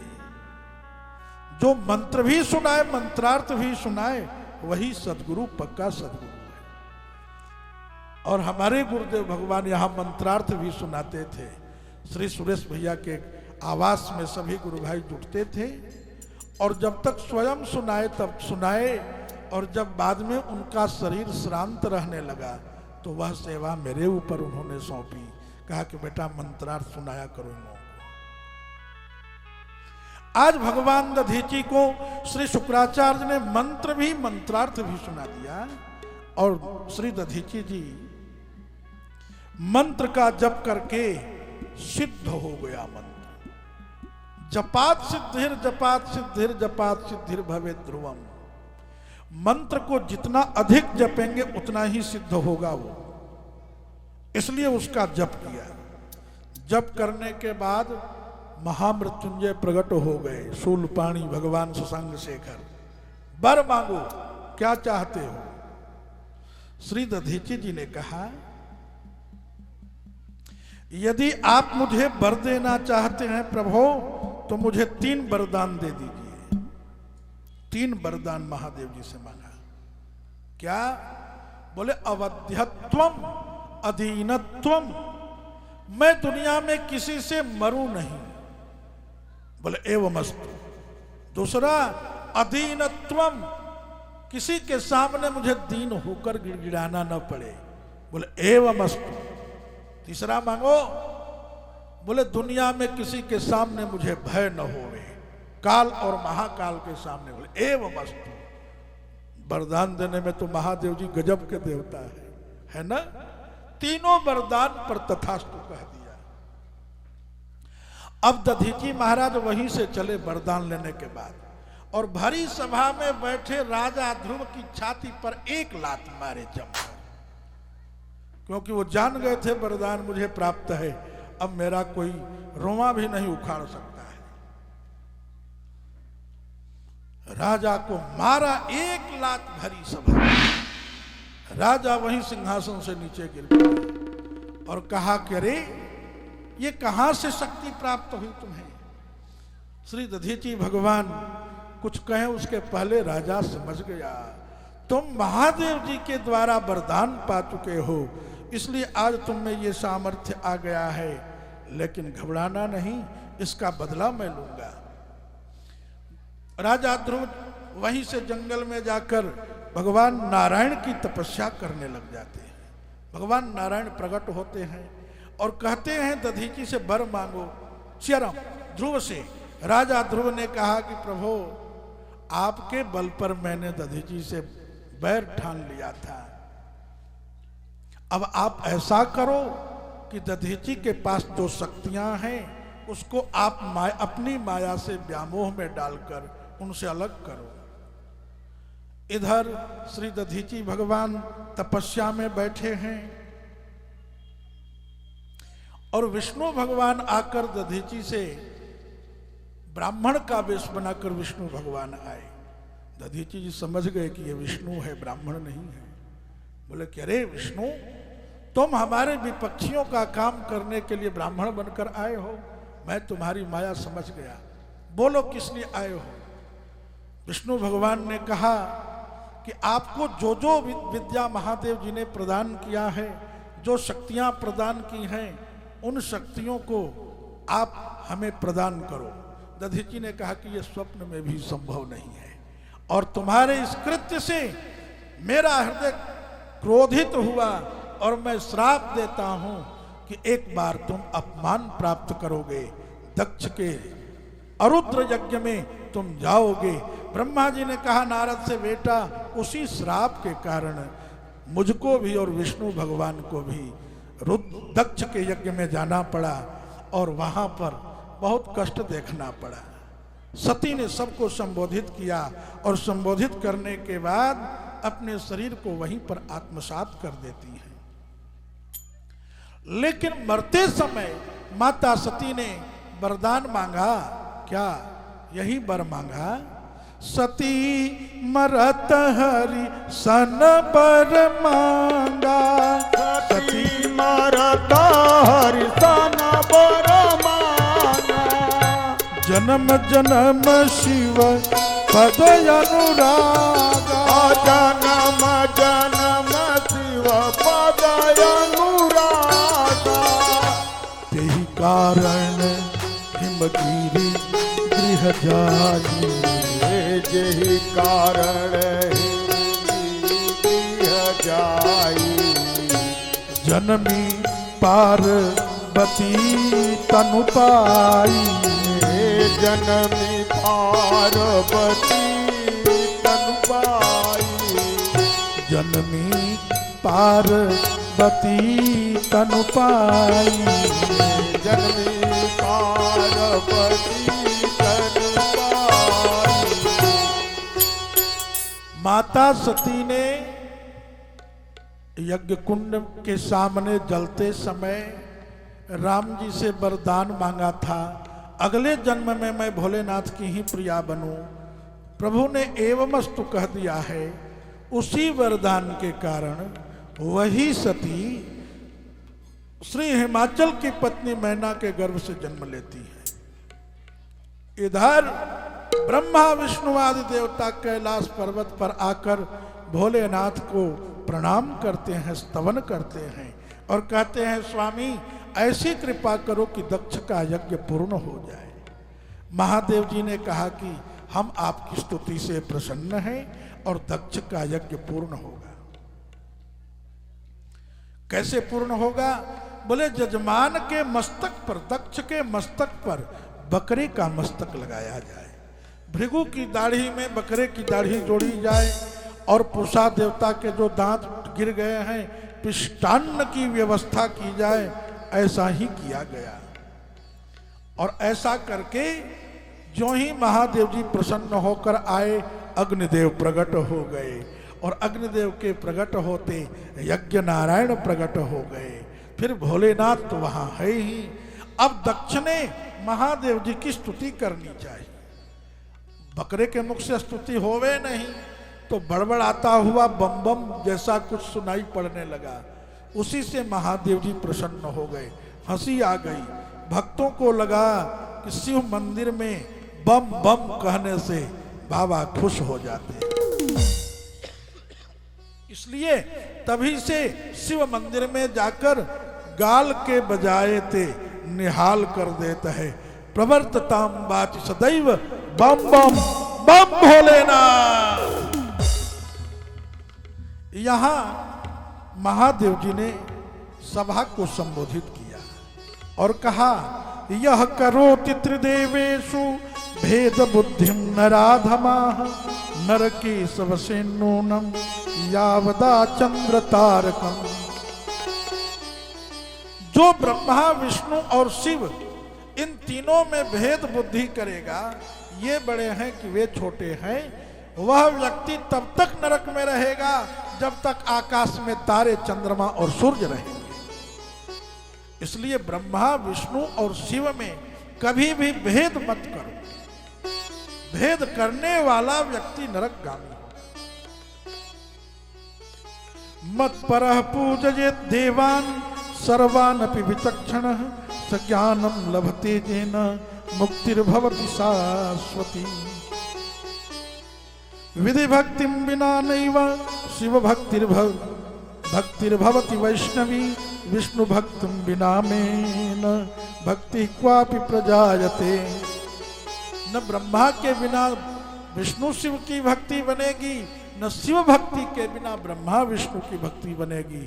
जो मंत्र भी सुनाए मंत्रार्थ भी सुनाए वही सदगुरु, पक्का सदगुरु है। और हमारे गुरुदेव भगवान यहाँ मंत्रार्थ भी सुनाते थे। श्री सुरेश भैया के आवास में सभी गुरु भाई जुटते थे और जब तक स्वयं सुनाए तब सुनाए, और जब बाद में उनका शरीर श्रांत रहने लगा तो वह सेवा मेरे ऊपर उन्होंने सौंपी। कहा कि बेटा मंत्रार्थ सुनाया करो इन लोगों को। आज भगवान दधीची को श्री शुक्राचार्य ने मंत्र भी मंत्रार्थ भी सुना दिया और श्री दधीची जी मंत्र का जप करके सिद्ध हो गया। मंत्र जपात सिद्धिर जपात सिद्धिर जपात सिद्धिर भवे ध्रुवम। मंत्र को जितना अधिक जपेंगे उतना ही सिद्ध होगा वो। इसलिए उसका जप किया। जप करने के बाद महामृत्युंजय प्रकट हो गए। शूलपाणी भगवान शशांक शेखर, वर मांगो, क्या चाहते हो? श्री दधीची जी ने कहा, यदि आप मुझे वर देना चाहते हैं प्रभु, तो मुझे 3 वरदान दे दीजिए। 3 वरदान महादेव जी से मांगा। क्या? बोले अवध्यत्वम, अधीनत्वम, मैं दुनिया में किसी से मरूं नहीं। बोले एवमस्तु। दूसरा अधीनत्वम, किसी के सामने मुझे दीन होकर गिड़गिड़ाना न पड़े। बोले एवमस्तु। तीसरा मांगो, बोले दुनिया में किसी के सामने मुझे भय न होवे, काल और महाकाल के सामने। बोले एवमस्तु। वरदान देने में तो महादेव जी गजब के देवता है ना? तीनों वरदान पर तथास्तु कह दिया। अब दधीची महाराज वहीं से चले वरदान लेने के बाद, और भरी सभा में बैठे राजा ध्रुव की छाती पर 1 लात मारे जमकर, क्योंकि वो जान गए थे वरदान मुझे प्राप्त है, अब मेरा कोई रोमा भी नहीं उखाड़ सकता है। राजा को मारा 1 लात भरी सभा। राजा वहीं सिंहासन से नीचे गिर पड़े और कहा कि अरे ये कहां से शक्ति प्राप्त हुई तुम्हें? श्री दधीची भगवान कुछ कहें उसके पहले राजा समझ गया, तुम महादेव जी के द्वारा वरदान पा चुके हो, इसलिए आज तुम में ये सामर्थ्य आ गया है। लेकिन घबराना नहीं, इसका बदला मैं लूंगा। राजा ध्रुव वहीं से जंगल में जाकर भगवान नारायण की तपस्या करने लग जाते हैं। भगवान नारायण प्रकट होते हैं और कहते हैं दधीची से वर मांगो। चिरम ध्रुव से राजा ध्रुव ने कहा कि प्रभु, आपके बल पर मैंने दधीची से बैर ठान लिया था, अब आप ऐसा करो कि दधीची के पास जो शक्तियां हैं उसको आप अपनी माया से व्यामोह में डालकर उनसे अलग करो। इधर श्री दधीची भगवान तपस्या में बैठे हैं और विष्णु भगवान आकर दधीची से ब्राह्मण का वेश बनाकर विष्णु भगवान आए। दधीची जी समझ गए कि ये विष्णु है, ब्राह्मण नहीं है। बोले कि अरे विष्णु, तुम हमारे विपक्षियों का काम करने के लिए ब्राह्मण बनकर आए हो? मैं तुम्हारी माया समझ गया, बोलो किस लिए आए हो? विष्णु भगवान ने कहा कि आपको जो जो विद्या महादेव जी ने प्रदान किया है, जो शक्तियां प्रदान की हैं, उन शक्तियों को आप हमें प्रदान करो। दधीची ने कहा कि यह स्वप्न में भी संभव नहीं है, और तुम्हारे इस कृत्य से मेरा हृदय क्रोधित हुआ और मैं श्राप देता हूं कि एक बार तुम अपमान प्राप्त करोगे, दक्ष के अरुद्र यज्ञ में तुम जाओगे। ब्रह्मा जी ने कहा नारद से, बेटा उसी श्राप के कारण मुझको भी और विष्णु भगवान को भी दक्ष के यज्ञ में जाना पड़ा और वहां पर बहुत कष्ट देखना पड़ा। सती ने सबको संबोधित किया और संबोधित करने के बाद अपने शरीर को वहीं पर आत्मसात कर देती है। लेकिन मरते समय माता सती ने वरदान मांगा। क्या? यही वर मांगा, सती मरत हरि सन बर मांगा। सती मरत हरि सन बर मांगा। जन्म जन्म शिव पद अनुरागा। जन्म जन्म शिव पद अनुरागा। तेहि कारण हिमगिरि गृह जाई। जेहि कारण गृह जाई। जनमी पार्वती तनु पाई। जनमी पार्वती तनु पाई। जनमी पार्वती तनु पाई। जनमी पार्वती तनु पाई। माता सती ने यज्ञ कुंड के सामने जलते समय राम जी से वरदान मांगा था, अगले जन्म में मैं भोलेनाथ की ही प्रिया बनूं। प्रभु ने एवमस्तु कह दिया है। उसी वरदान के कारण वही सती श्री हिमाचल की पत्नी मैना के गर्भ से जन्म लेती है। इधर ब्रह्मा विष्णु आदि देवता कैलाश पर्वत पर आकर भोलेनाथ को प्रणाम करते हैं, स्तवन करते हैं और कहते हैं स्वामी ऐसी कृपा करो कि दक्ष का यज्ञ पूर्ण हो जाए। महादेव जी ने कहा कि हम आपकी स्तुति से प्रसन्न हैं और दक्ष का यज्ञ पूर्ण होगा। कैसे पूर्ण होगा? बोले जजमान के मस्तक पर, दक्ष के मस्तक पर बकरे का मस्तक लगाया जाए, भृगु की दाढ़ी में बकरे की दाढ़ी जोड़ी जाए और पूषा देवता के जो दांत गिर गए हैं पिष्टान्न की व्यवस्था की जाए। ऐसा ही किया गया और ऐसा करके जो ही महादेव जी प्रसन्न होकर आए अग्निदेव प्रकट हो गए और अग्निदेव के प्रकट होते यज्ञ नारायण प्रकट हो गए। फिर भोलेनाथ तो वहां है ही। अब दक्ष ने महादेव जी की स्तुति करनी चाहिए। बकरे के मुख से स्तुति होवे नहीं तो बड़बड़ाता हुआ बम बम जैसा कुछ सुनाई पड़ने लगा। उसी से महादेव जी प्रसन्न हो गए, हंसी आ गई। भक्तों को लगा कि शिव मंदिर में बम बम कहने से बाबा खुश हो जाते हैं। इसलिए तभी से शिव मंदिर में जाकर गाल के बजाए ते निहाल कर देता है। प्रवर्तताम बाच सदैव बम बम बम भोलेनाथ। यहां महादेव जी ने सभा को संबोधित किया और कहा यह करोति त्रिदेवेषु भेद बुद्धिम नराधमाः नरके सबसे नूनम यावदा चंद्र तारकम। जो ब्रह्मा विष्णु और शिव इन तीनों में भेद बुद्धि करेगा, ये बड़े हैं कि वे छोटे हैं, वह व्यक्ति तब तक नरक में रहेगा जब तक आकाश में तारे चंद्रमा और सूर्य रहेंगे। इसलिए ब्रह्मा विष्णु और शिव में कभी भी भेद मत करो। भेद करने वाला व्यक्ति नरकगामी हो। मत परः पूजयेत् देवान् सर्वानपि विचक्षणः स ज्ञानं लभते येन मुक्तिर्भवति शाश्वती। विधि भक्तिं विना नैव शिव भक्तिर्भवति वैष्णवी विष्णु भक्तिं विना मेन भक्ति क्वापि प्रजायते। न ब्रह्मा के बिना विष्णु शिव की भक्ति बनेगी, न शिव भक्ति के बिना ब्रह्मा विष्णु की भक्ति बनेगी,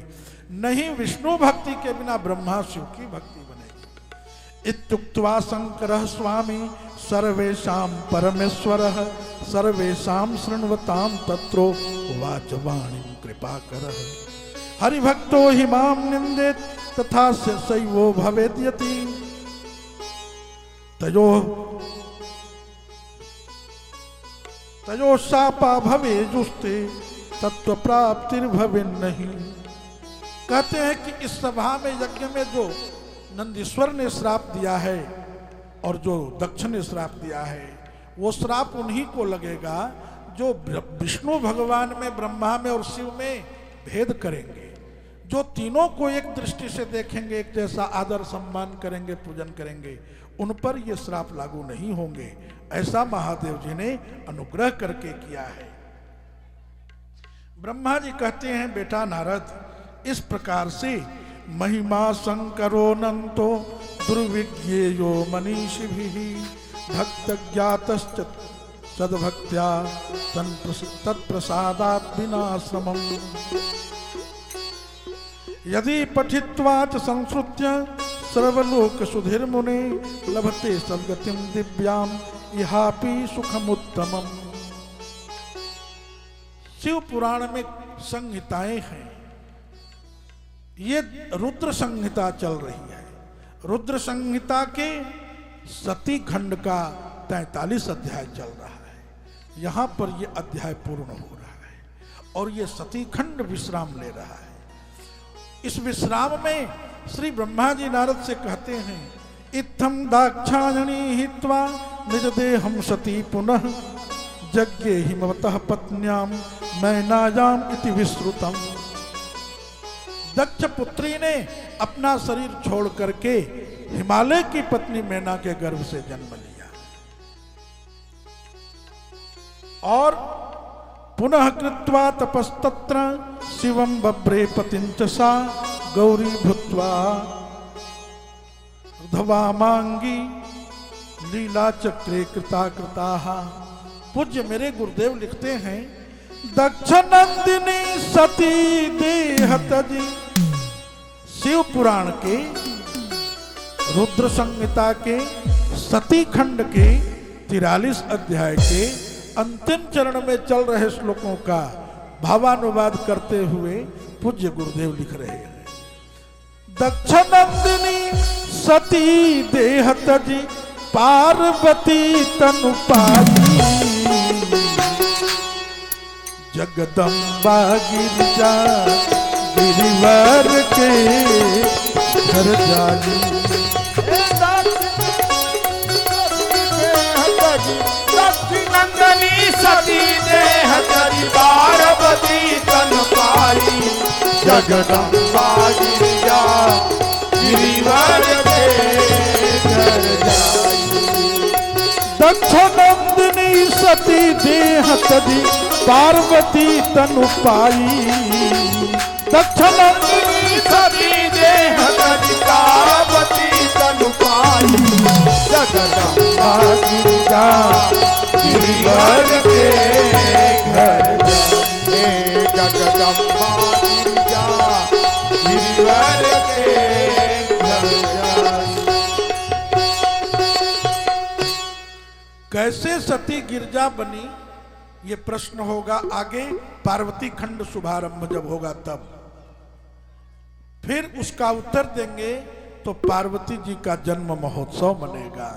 नहीं विष्णु भक्ति के बिना ब्रह्मा शिव की भक्ति बनेगी। इत्युक्त्वा शंकरः स्वामी सर्वेषां परमेश्वरः सर्वेषां शृण्वतां तत्रो उवाच वाणीं कृपाकरः। हरिभक्तो हि मां निन्देत् तथा सैवो भवेत् यति तयो शापा भवे जुस्ते तत्व प्राप्तिर्भवे नहीं। कहते हैं कि इस सभा में यज्ञ में जो नंदीश्वर ने श्राप दिया है और जो दक्ष ने श्राप दिया है, वो श्राप उन्हीं को लगेगा जो विष्णु भगवान में, ब्रह्मा में और शिव में भेद करेंगे, जो तीनों को एक दृष्टि से देखेंगे, एक जैसा आदर सम्मान करेंगे, पूजन करेंगे, उन पर ये श्राप लागू नहीं होंगे। ऐसा महादेव जी ने अनुग्रह करके किया है। ब्रह्मा जी कहते हैं बेटा नारद, इस प्रकार से महिमा शंकरो नंतो दुर्विज्ञेयो मनीषिभिः भक्त ज्ञातश्च सद्भक्त्या तत्प्रसादात् विनाश्रमम्। यदि पठित्वा च संश्रुत्य सर्वलोक सुधीर्मुने लभते सद्गतिं दिव्याम इहापि सुखमुत्तमम्। शिव पुराण में संहिताएं हैं। ये रुद्र संहिता चल रही है। रुद्र संहिता के सती खंड का 43 अध्याय चल रहा है। यहाँ पर ये अध्याय पूर्ण हो रहा है और ये सती खंड विश्राम ले रहा है। इस विश्राम में श्री ब्रह्मा जी नारद से कहते हैं, इत्थम दाक्षायणी हित्वा निज देहम सती पुनः यज्ञे हिमवतः पत्न्याम मैनायाम इति विश्रुतम। दक्ष पुत्री ने अपना शरीर छोड़ करके हिमालय की पत्नी मैना के गर्भ से जन्म लिया और पुनः कृत्वा तपस्तत्र शिवम बभ्रे पतिंच सा गौरी भूत्वा र्धवामांगी लीला चक्रे कृता कृता। पूज्य मेरे गुरुदेव लिखते हैं, दक्ष नंदिनी सती देह तजी, शिव पुराण के रुद्र संहिता के सती खंड के 43 अध्याय के अंतिम चरण में चल रहे श्लोकों का भावानुवाद करते हुए पूज्य गुरुदेव लिख रहे हैं, दक्ष नंदिनी सती देह तजी पार्वती तनु पाई, जगदम्बा गिरिजा गिरिवर के घर जाई। नंदनी सती देह तजी पार्वती तनु पाई, जगदम्बा गिरिजा गिरिवर के घर जाई। दक्ष नंदिनी सती देह तजी पार्वती तनु पाई, दक्ष नंदिनी सती देह तजी पार्वती तनु पाई, जगदम्बा गिरिजा गिरिवर के घर जाई। जगदम्बा गिरिजा गिरिवर के घर जाई। कैसे सती गिरजा बनी, ये प्रश्न होगा आगे पार्वती खंड शुभारंभ जब होगा तब। फिर उसका उत्तर देंगे तो पार्वती जी का जन्म महोत्सव मनेगा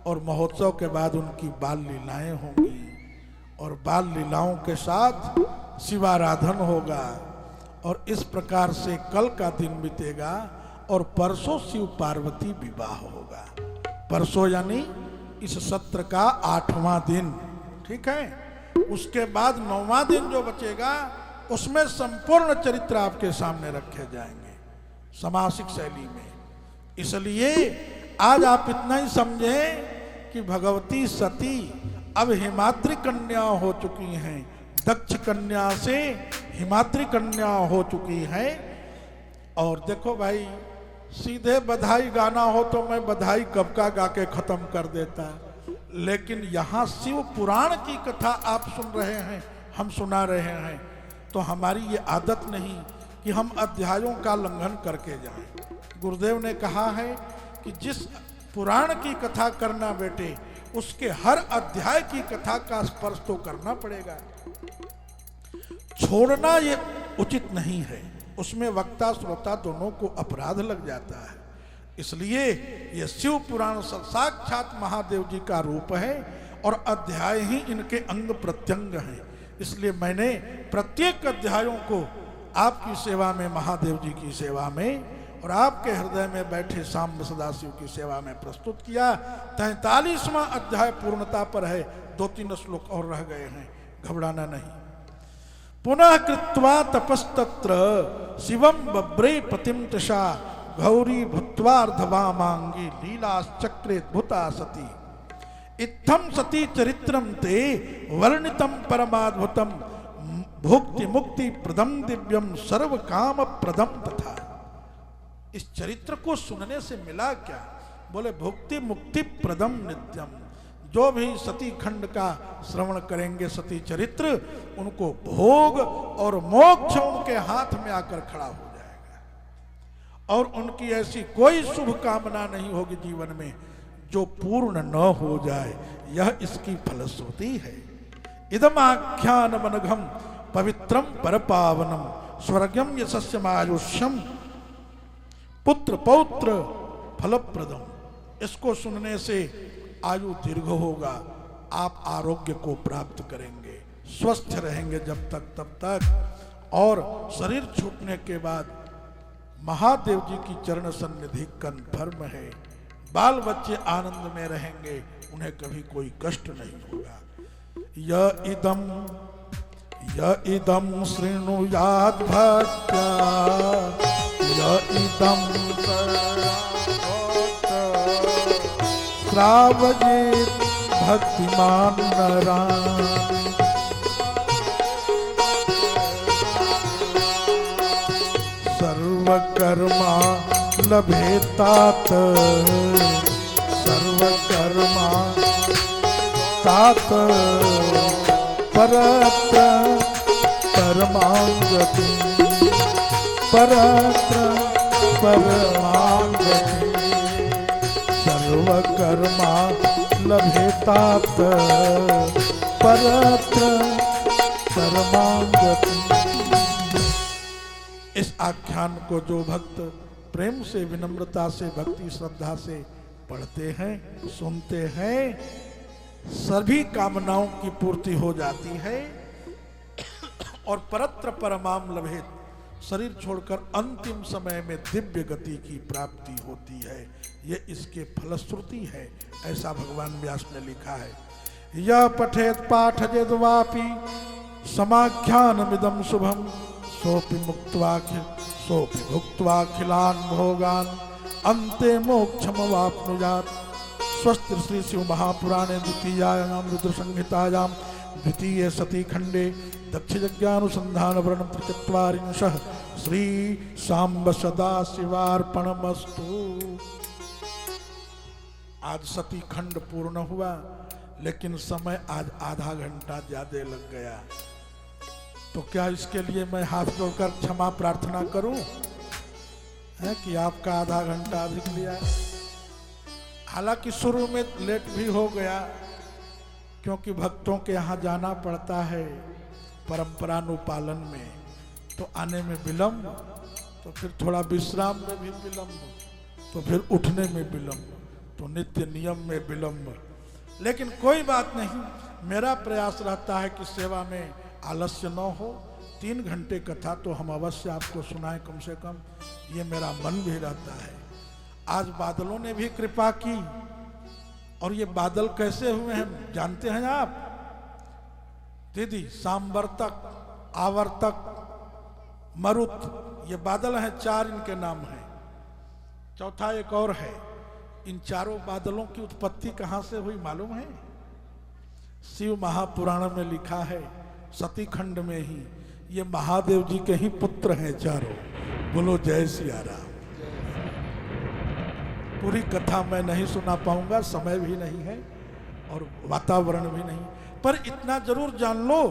और महोत्सव के बाद उनकी बाल लीलाएं होंगी और बाल लीलाओं के साथ शिवाराधन होगा और इस प्रकार से कल का दिन बीतेगा और परसों शिव पार्वती विवाह होगा। परसों यानी इस सत्र का 8वां दिन, ठीक है। उसके बाद 9वां दिन जो बचेगा उसमें संपूर्ण चरित्र आपके सामने रखे जाएंगे समासिक शैली में। इसलिए आज आप इतना ही समझें कि भगवती सती अब हिमाद्री कन्या हो चुकी हैं, दक्ष कन्या से हिमाद्री कन्या हो चुकी है। और देखो भाई, सीधे बधाई गाना हो तो मैं बधाई कब का गा के खत्म कर देता, लेकिन यहाँ शिव पुराण की कथा आप सुन रहे हैं, हम सुना रहे हैं, तो हमारी ये आदत नहीं कि हम अध्यायों का लंघन करके जाएं। गुरुदेव ने कहा है कि जिस पुराण की कथा करना बेटे, उसके हर अध्याय की कथा का स्पर्श तो करना पड़ेगा, छोड़ना ये उचित नहीं है। उसमें वक्ता श्रोता दोनों को अपराध लग जाता है। इसलिए ये शिव पुराण साक्षात महादेव जी का रूप है और अध्याय ही इनके अंग प्रत्यंग हैं। इसलिए मैंने प्रत्येक अध्यायों को आपकी सेवा में, महादेव जी की सेवा में और आपके हृदय में बैठे सांब सदाशिव की सेवा में प्रस्तुत किया। 43वां अध्याय पूर्णता पर है, 2-3 श्लोक और रह गए हैं, घबराना नहीं। पुनः कृत्वा तपस्तत्र शिवम बभ्रे पतिम तशा गौरी भूत्वार्धवामांगी लीलाश्चक्रेद्भुता सती। इत्थम सती चरित्रम ते वर्णितम परमाद्भुतम भुक्ति मुक्ति प्रदम दिव्यम सर्व काम प्रदम तथा। इस चरित्र को सुनने से मिला क्या? बोले भुक्ति मुक्ति प्रदम नित्यम। जो भी सती खंड का श्रवण करेंगे सती चरित्र, उनको भोग और मोक्ष उनके हाथ में आकर खड़ा हो जाएगा और उनकी ऐसी कोई शुभ कामना नहीं होगी जीवन में जो पूर्ण न हो जाए। यह इसकी फलश्रुति है। इदम आख्यान मनघम पवित्रम परपावनम स्वर्गम यशस्यमायुष्यम पुत्र पौत्र फलप्रदम। इसको सुनने से आयु दीर्घ होगा, आप आरोग्य को प्राप्त करेंगे, स्वस्थ रहेंगे जब तक तब तक, और शरीर छूटने के बाद महादेव जी की चरण सन्निधि कन्फर्म है। बाल बच्चे आनंद में रहेंगे, उन्हें कभी कोई कष्ट नहीं होगा। य इदम शृणुयाद भक्त्या, य इदम श्रावयेत् भक्तिमान नरान्। सर्वकर्मा लभेतात, सर्वकर्मा तात परत्र परमांगति, परत्र परमांगति। सर्वकर्मा लभेतात परत्र परमांगति। इस आख्यान को जो भक्त प्रेम से, विनम्रता से, भक्ति श्रद्धा से पढ़ते हैं, सुनते हैं, सभी कामनाओं की पूर्ति हो जाती है और परत्र परमाम लभेत, शरीर छोड़कर अंतिम समय में दिव्य गति की प्राप्ति होती है। ये इसके फलश्रुति है, ऐसा भगवान व्यास ने लिखा है। यह पठेत पाठजेद वापि समाख्यानमिदं शुभम, सोपि भुक्त्वाखिलान् भोगान् अन्ते मोक्षमवाप्नुयात्। स्वस्ति श्री शिव महापुराणे द्वितीयायां रुद्र संहितायां द्वितीये सती खंडे दक्षयज्ञानुसंधान वर्णन 43 श्री सांब सदा शिवार्पणमस्तु। आज सती खंड पूर्ण हुआ, लेकिन समय आज आधा घंटा ज्यादा लग गया। तो क्या इसके लिए मैं हाथ जोड़कर क्षमा प्रार्थना करूं है कि आपका आधा घंटा अधिक लिया। हालांकि शुरू में लेट भी हो गया, क्योंकि भक्तों के यहाँ जाना पड़ता है परंपरानुपालन में, तो आने में विलंब, तो फिर थोड़ा विश्राम में भी विलंब, तो फिर उठने में विलंब, तो नित्य नियम में विलंब। लेकिन कोई बात नहीं, मेरा प्रयास रहता है कि सेवा में आलस्य न हो। 3 घंटे कथा तो हम अवश्य आपको सुनाएं कम से कम, ये मेरा मन भी रहता है। आज बादलों ने भी कृपा की, और ये बादल कैसे हुए हैं जानते हैं आप दीदी? सांवर्तक, आवर्तक, मरुत, ये बादल हैं, 4 इनके नाम हैं। चौथा एक और है। इन चारों बादलों की उत्पत्ति कहां से हुई मालूम है? शिव महापुराण में लिखा है, सती खंड में ही। ये महादेव जी के ही पुत्र हैं चारों। बोलो जय सिया राम। पूरी कथा मैं नहीं सुना पाऊंगा, समय भी नहीं है और वातावरण भी नहीं, पर इतना जरूर जान लो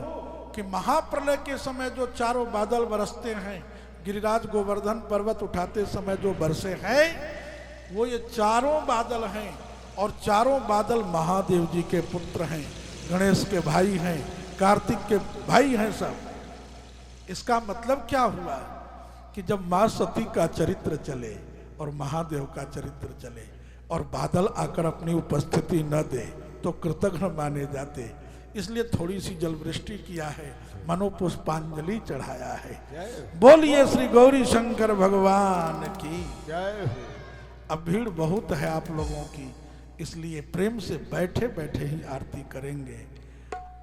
कि महाप्रलय के समय जो चारों बादल बरसते हैं, गिरिराज गोवर्धन पर्वत उठाते समय जो बरसे हैं, वो ये चारों बादल हैं। और चारों बादल महादेव जी के पुत्र हैं, गणेश के भाई हैं, कार्तिक के भाई हैं सब। इसका मतलब क्या हुआ कि जब मां सती का चरित्र चले और महादेव का चरित्र चले और बादल आकर अपनी उपस्थिति न दे तो कृतघ्न माने जाते। इसलिए थोड़ी सी जलवृष्टि किया है, मनोपुष्पांजलि चढ़ाया है। बोलिए श्री गौरी शंकर भगवान की जय। अब भीड़ बहुत है आप लोगों की, इसलिए प्रेम से बैठे बैठे ही आरती करेंगे।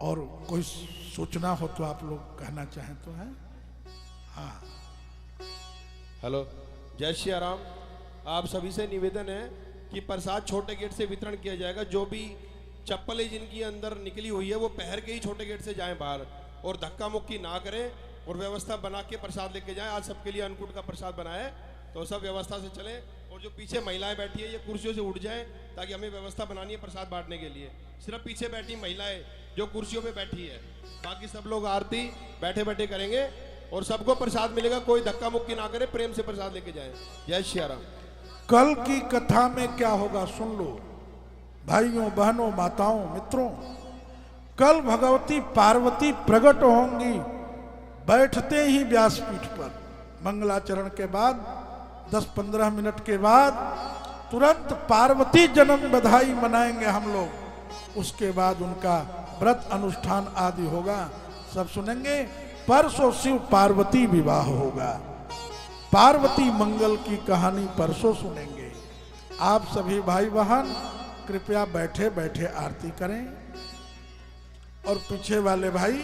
और कोई सूचना हो तो आप लोग कहना चाहें तो है। हाँ, हेलो, जय श्री राम। आप सभी से निवेदन है कि प्रसाद छोटे गेट से वितरण किया जाएगा। जो भी चप्पलें जिनकी अंदर निकली हुई है वो पहन के ही छोटे गेट से जाएं बाहर, और धक्का मुक्की ना करें, और व्यवस्था बना के प्रसाद लेके जाएं। आज सबके लिए अन्नकूट का प्रसाद बनाए, तो सब व्यवस्था से चलें। और जो पीछे महिलाएं बैठी है, ये कुर्सियों से उठ जाएं, ताकि हमें व्यवस्था बनानी है प्रसाद बांटने के लिए। सिर्फ पीछे बैठी महिलाएं जो कुर्सियों पे बैठी है, बाकी सब लोग आरती बैठे बैठे करेंगे और सबको प्रसाद मिलेगा। कोई धक्का मुक्की ना करे, प्रेम से प्रसाद लेके जाए। जय श्री राम। कल की कथा में क्या होगा सुन लो भाइयों, बहनों, माताओं, मित्रों। कल भगवती पार्वती प्रकट होंगी बैठते ही व्यासपीठ पर। मंगलाचरण के बाद 10-15 मिनट के बाद तुरंत पार्वती जन्म बधाई मनाएंगे हम लोग। उसके बाद उनका व्रत अनुष्ठान आदि होगा, सब सुनेंगे। परसों शिव पार्वती विवाह होगा। पार्वती मंगल की कहानी परसों सुनेंगे। आप सभी भाई बहन कृपया बैठे बैठे आरती करें और पीछे वाले भाई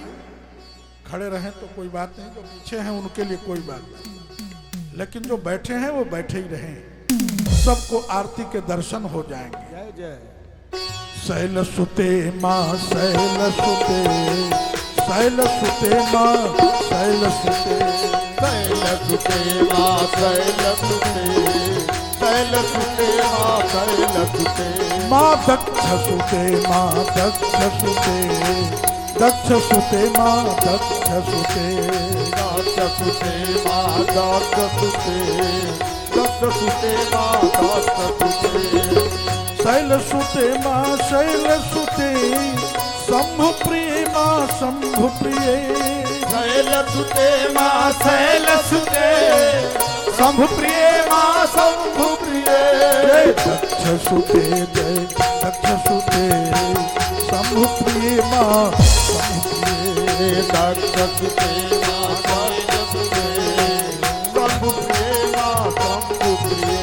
खड़े रहें तो कोई बात नहीं, जो पीछे हैं उनके लिए कोई बात नहीं, लेकिन जो बैठे हैं वो बैठे ही रहें। सबको आरती के दर्शन हो जाएंगे। जय जय। शैल सुते माँ शैल सुते, शैल सुते माँ शैल सुते, शैल सुते माँ शैल सुते, शैल सुते माँ शैल सुते, माँ दक्ष सुते माँ दक्ष सुते, दक्ष सुते माँ दक्ष सुते, दक्ष सुते माँ दक्ष सुते, दक्ष सुते माँ दक्ष सुते, शैल सुते माँ शैल सुते, शंभु प्रिय माँ शंभु प्रिय, शैल सुते माँ शैल सुते, शंभु प्रिय माँ शंभु प्रिय, जय दक्ष सुते जय दक्ष सुते, शंभु प्रिय माँ शंभु प्रिय, दक्ष सुते माँ शैल सुते, शंभु प्रिय माँ शंभु प्रिय,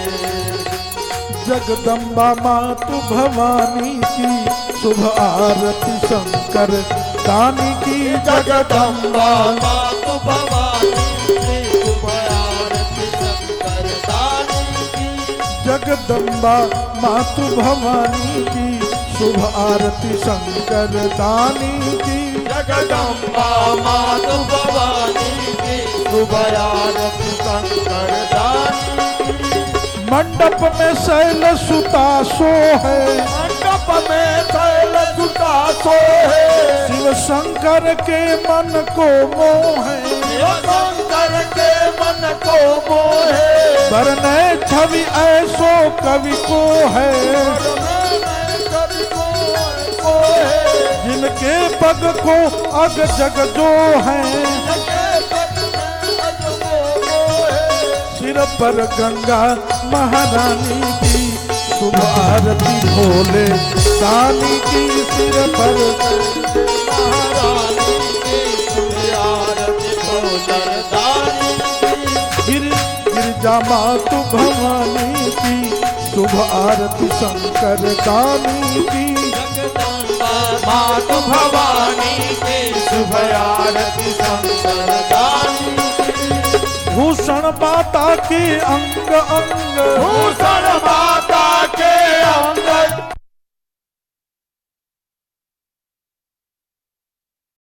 जगदम्बा मातु भवानी की शुभ आरती शंकर दानी की, जगदम्बा मातु भवानी की शुभ आरती शंकर दानी की, जगदम्बा मातु भवानी की शुभ आरती शंकर दानी की, जगदम्बा मातु भवानी की शुभ आरती शंकर दानी की, मंडप में शैल सुता सो है, मंडप में शैल सुता सो है, शिव शंकर के मन को मोह है, शंकर के मन को मोहे, वरने छवि ऐसो कवि को है, जिनके पग को अग जग जो है, सिर पर गंगा महारानी की शुभ आरती भोले दानी की, सिर पर महारानी की शुभ आरती भोले दानी की, गिरिजा मातु भवानी की शुभ आरती शंकर दानी की, मातु भवानी की शुभ आरती शंकर दानी की, भूषण माता की अंग अंग,